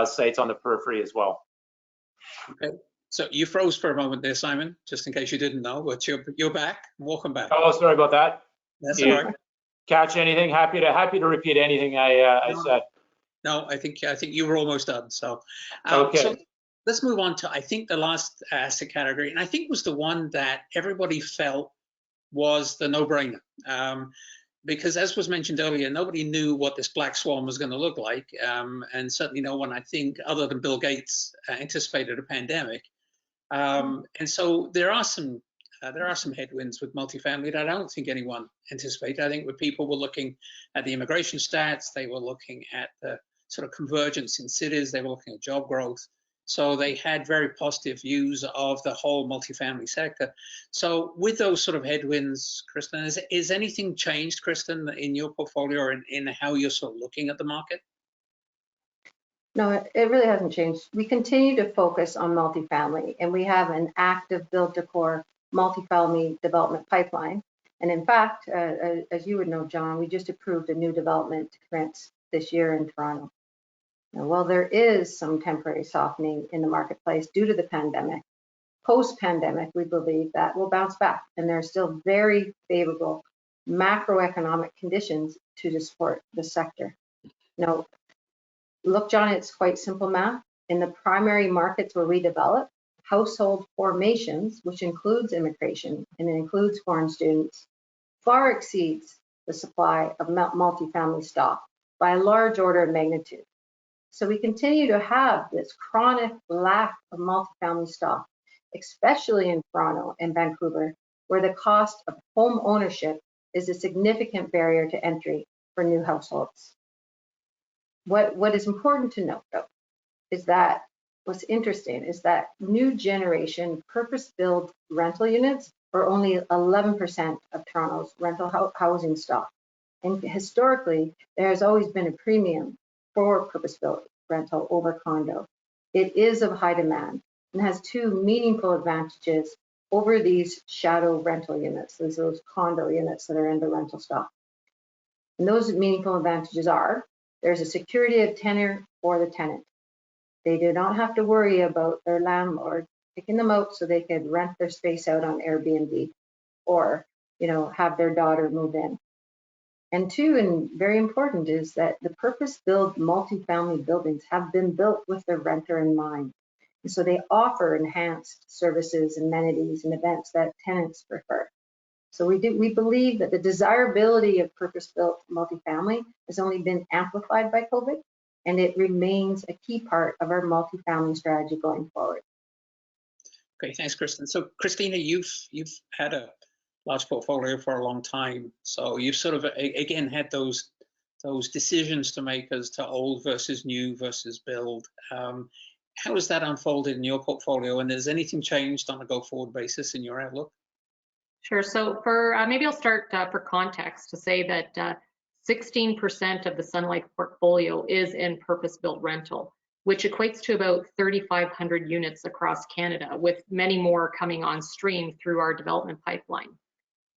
sites on the periphery as well. Okay. So you froze for a moment there, Simon, just in case you didn't know, but you're back. Welcome back. Oh, sorry about that. That's all right. Catch anything? Happy to repeat anything I said. No, I think you were almost done. So, okay. So let's move on to, I think, the last asset category, and I think was the one that everybody felt was the no-brainer. Because as was mentioned earlier, nobody knew what this black swan was going to look like, and certainly no one, I think, other than Bill Gates, anticipated a pandemic. And so there are some headwinds with multifamily that I don't think anyone anticipated. I think when people were looking at the immigration stats, they were looking at the sort of convergence in cities, they were looking at job growth. So they had very positive views of the whole multifamily sector. So with those sort of headwinds, Kristen, is anything changed, Kristen, in your portfolio or in how you're sort of looking at the market? No, it really hasn't changed. We continue to focus on multifamily, and we have an active build-to-core multifamily development pipeline. And in fact, as you would know, John, we just approved a new development to commence this year in Toronto. Now, while there is some temporary softening in the marketplace due to the pandemic, post-pandemic, we believe that will bounce back, and there are still very favorable macroeconomic conditions to support the sector. Now, look, John, it's quite simple math. In the primary markets where we develop, household formations, which includes immigration and it includes foreign students, far exceeds the supply of multifamily stock by a large order of magnitude. So we continue to have this chronic lack of multifamily stock, especially in Toronto and Vancouver, where the cost of home ownership is a significant barrier to entry for new households. What is important to note, though, is that what's interesting is that new generation purpose-built rental units are only 11% of Toronto's rental housing stock. And historically, there has always been a premium for purpose-built rental over condo. It is of high demand and has two meaningful advantages over these shadow rental units, those condo units that are in the rental stock. And those meaningful advantages are, there's a security of tenure for the tenant. They did not have to worry about their landlord kicking them out so they could rent their space out on Airbnb or, have their daughter move in. And two, and very important, is that the purpose-built multifamily buildings have been built with the renter in mind. And so they offer enhanced services, amenities, and events that tenants prefer. So we believe that the desirability of purpose-built multifamily has only been amplified by COVID, and it remains a key part of our multifamily strategy going forward. Okay, thanks, Kristen. So, Christina, you've had a large portfolio for a long time, so you've sort of again had those decisions to make as to old versus new versus build. How has that unfolded in your portfolio, and has anything changed on a go-forward basis in your outlook? Sure. So for maybe I'll start for context to say that 16% of the Sun Life portfolio is in purpose-built rental, which equates to about 3,500 units across Canada, with many more coming on stream through our development pipeline.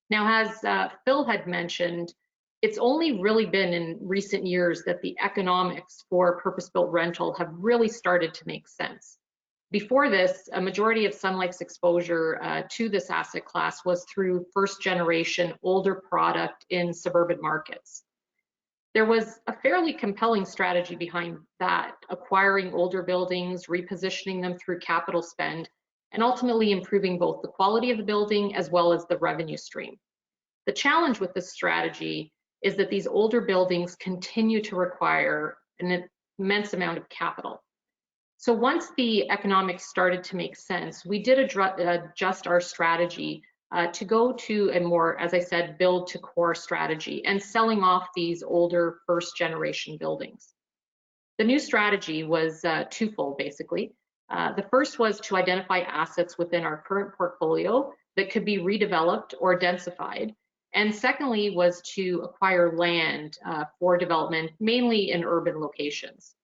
Now, as Phil had mentioned, it's only really been in recent years that the economics for purpose-built rental have really started to make sense. Before this, a majority of Sun Life's exposure to this asset class was through first-generation older product in suburban markets. There was a fairly compelling strategy behind that, acquiring older buildings, repositioning them through capital spend, and ultimately improving both the quality of the building as well as the revenue stream. The challenge with this strategy is that these older buildings continue to require an immense amount of capital. So once the economics started to make sense, we did adjust our strategy to go to a more, as I said, build to core strategy and selling off these older first generation buildings. The new strategy was twofold, basically. The first was to identify assets within our current portfolio that could be redeveloped or densified. And secondly was to acquire land for development, mainly in urban locations.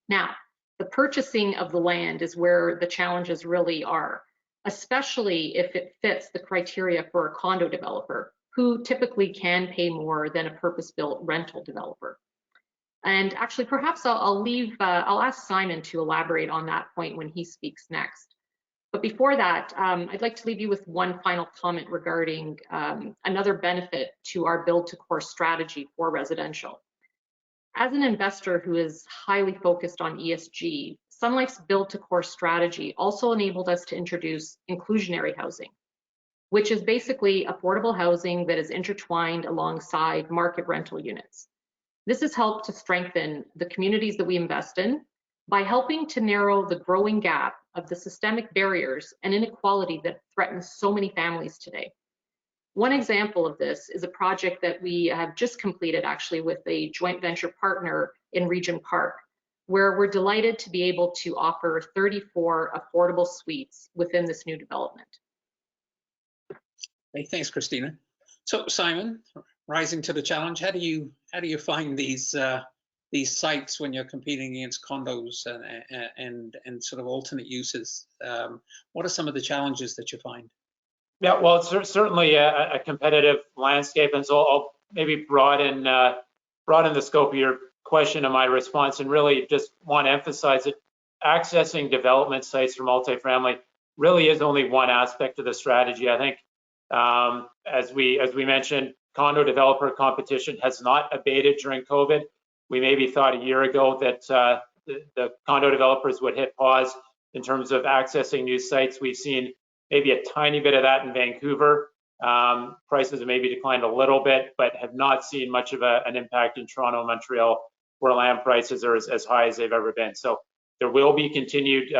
Now, the purchasing of the land is where the challenges really are, especially if it fits the criteria for a condo developer, who typically can pay more than a purpose-built rental developer. And actually, perhaps I'll ask Simon to elaborate on that point when he speaks next. But before that, I'd like to leave you with one final comment regarding another benefit to our build to core strategy for residential. As an investor who is highly focused on ESG, Sun Life's build to core strategy also enabled us to introduce inclusionary housing, which is basically affordable housing that is intertwined alongside market rental units. This has helped to strengthen the communities that we invest in by helping to narrow the growing gap of the systemic barriers and inequality that threatens so many families today. One example of this is a project that we have just completed actually with a joint venture partner in Regent Park, where we're delighted to be able to offer 34 affordable suites within this new development. Hey, thanks, Christina. So Simon, rising to the challenge, how do you find these sites when you're competing against condos and sort of alternate uses? What are some of the challenges that you find? Yeah, well, it's certainly a competitive landscape, and so I'll maybe broaden the scope of your question and my response, and really just want to emphasize that accessing development sites for multifamily really is only one aspect of the strategy. I think, as we mentioned, condo developer competition has not abated during COVID. We maybe thought a year ago that the condo developers would hit pause in terms of accessing new sites. We've seen maybe a tiny bit of that in Vancouver. Prices have maybe declined a little bit, but have not seen much of an impact in Toronto and Montreal, where land prices are as high as they've ever been. So there will be continued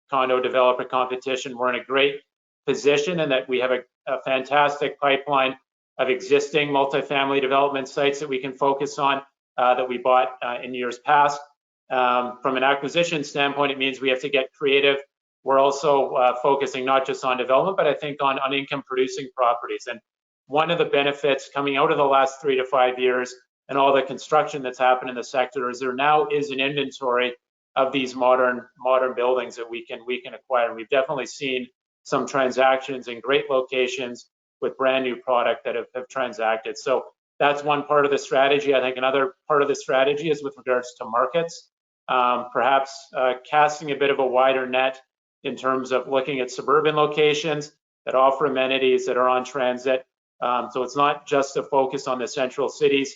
condo developer competition. We're in a great position in that we have a fantastic pipeline of existing multifamily development sites that we can focus on that we bought in years past. From an acquisition standpoint, it means we have to get creative. We're also focusing not just on development, but I think on income producing properties. And one of the benefits coming out of the last 3 to 5 years and all the construction that's happened in the sector is there now is an inventory of these modern buildings that we can acquire. And we've definitely seen some transactions in great locations with brand new product that have transacted. So that's one part of the strategy. I think another part of the strategy is with regards to markets. perhaps casting a bit of a wider net in terms of looking at suburban locations that offer amenities that are on transit. So it's not just a focus on the central cities.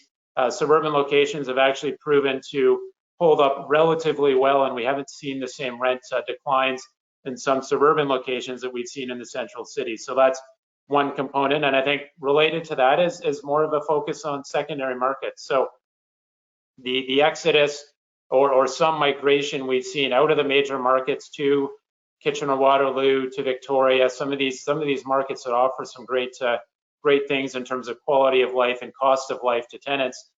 Suburban locations have actually proven to hold up relatively well, and we haven't seen the same rent declines in some suburban locations that we've seen in the central cities. So that's one component. And I think related to that is more of a focus on secondary markets. So the exodus or some migration we've seen out of the major markets to Kitchener-Waterloo, to Victoria, some of these markets that offer some great things in terms of quality of life and cost of life to tenants.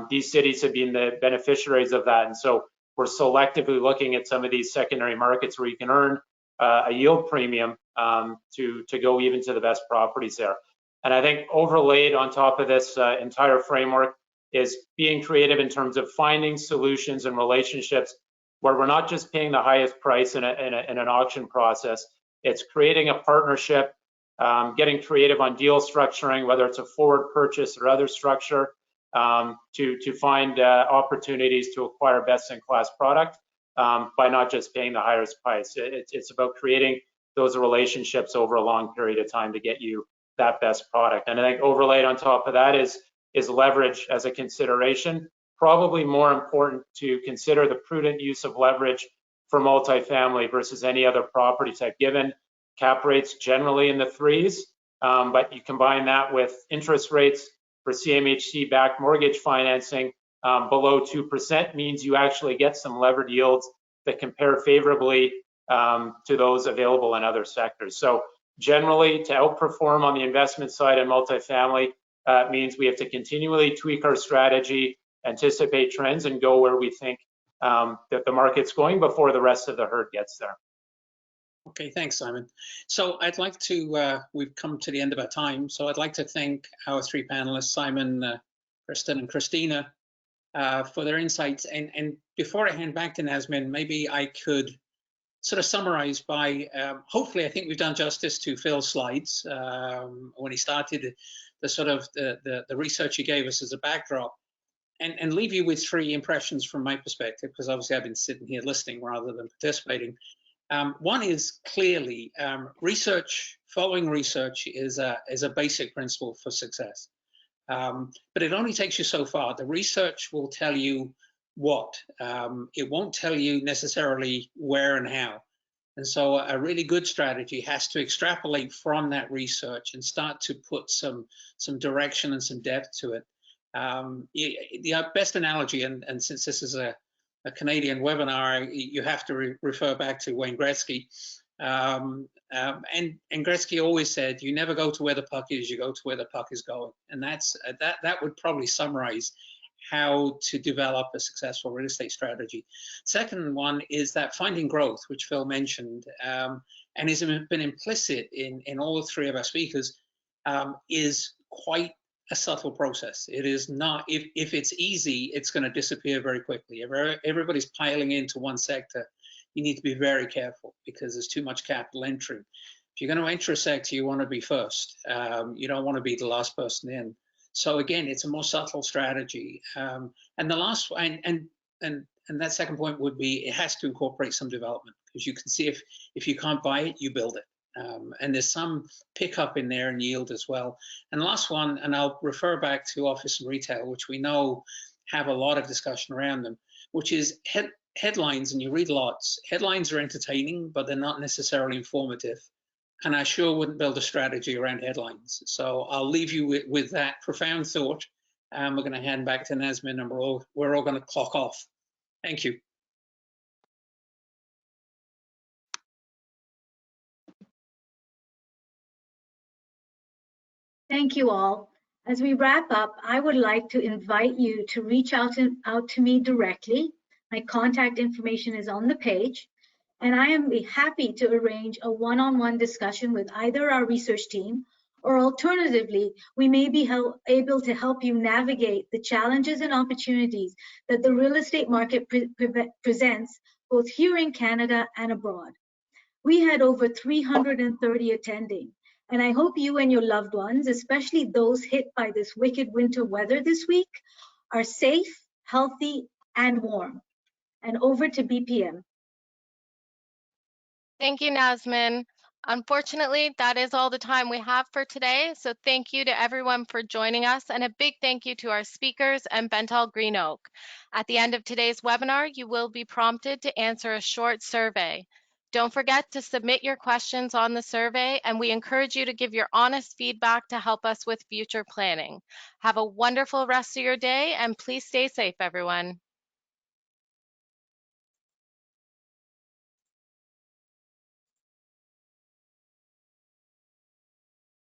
These cities have been the beneficiaries of that. And so we're selectively looking at some of these secondary markets where you can earn a yield premium to go even to the best properties there. And I think overlaid on top of this entire framework is being creative in terms of finding solutions and relationships where we're not just paying the highest price in an auction process. It's creating a partnership, getting creative on deal structuring, whether it's a forward purchase or other structure, to find opportunities to acquire best-in-class product by not just paying the highest price. It's about creating those relationships over a long period of time to get you that best product. And I think overlaid on top of that is leverage as a consideration. Probably more important to consider the prudent use of leverage for multifamily versus any other property type, given cap rates generally in the 3s, but you combine that with interest rates for CMHC-backed mortgage financing below 2% means you actually get some levered yields that compare favorably to those available in other sectors. So generally, to outperform on the investment side in multifamily means we have to continually tweak our strategy, anticipate trends, and go where we think that the market's going before the rest of the herd gets there. Okay, thanks, Simon. So I'd like to, we've come to the end of our time, so I'd like to thank our 3 panelists, Simon, Kristen, and Christina, for their insights. And before I hand back to Nazmin, maybe I could sort of summarize by, hopefully I think we've done justice to Phil's slides when he started the sort of the research he gave us as a backdrop, and leave you with 3 impressions from my perspective, because obviously I've been sitting here listening rather than participating. One is clearly research, following research is a basic principle for success. But it only takes you so far. The research will tell you what. It won't tell you necessarily where and how. And so a really good strategy has to extrapolate from that research and start to put some direction and some depth to it. The best analogy, and since this is a Canadian webinar, you have to refer back to Wayne Gretzky. And Gretzky always said, you never go to where the puck is, you go to where the puck is going. And that would probably summarize how to develop a successful real estate strategy. Second one is that finding growth, which Phil mentioned, and has been implicit in all 3 of our speakers, is quite a subtle process. It is not, if it's easy, it's going to disappear very quickly. If everybody's piling into one sector, you need to be very careful because there's too much capital entering. If you're going to enter a sector, you want to be first. You don't want to be the last person in. So again, it's a more subtle strategy. And the last, and that second point would be, it has to incorporate some development, because you can see if you can't buy it, you build it. And there's some pickup in there in yield as well. And the last one, and I'll refer back to office and retail, which we know have a lot of discussion around them, which is headlines, and you read lots. Headlines are entertaining, but they're not necessarily informative. And I sure wouldn't build a strategy around headlines. So I'll leave you with that profound thought. We're going to hand back to Nazmin, and we're all going to clock off. Thank you. Thank you all. As we wrap up, I would like to invite you to reach out to me directly. My contact information is on the page, and I am happy to arrange a one-on-one discussion with either our research team, or alternatively, we may be able to help you navigate the challenges and opportunities that the real estate market presents, both here in Canada and abroad. We had over 330 attending, and I hope you and your loved ones, especially those hit by this wicked winter weather this week, are safe, healthy, and warm. And over to BPM. Thank you, Nasmin. Unfortunately, that is all the time we have for today. So thank you to everyone for joining us, and a big thank you to our speakers and Bentall Green Oak. At the end of today's webinar, you will be prompted to answer a short survey. Don't forget to submit your questions on the survey, and we encourage you to give your honest feedback to help us with future planning. Have a wonderful rest of your day, and please stay safe, everyone.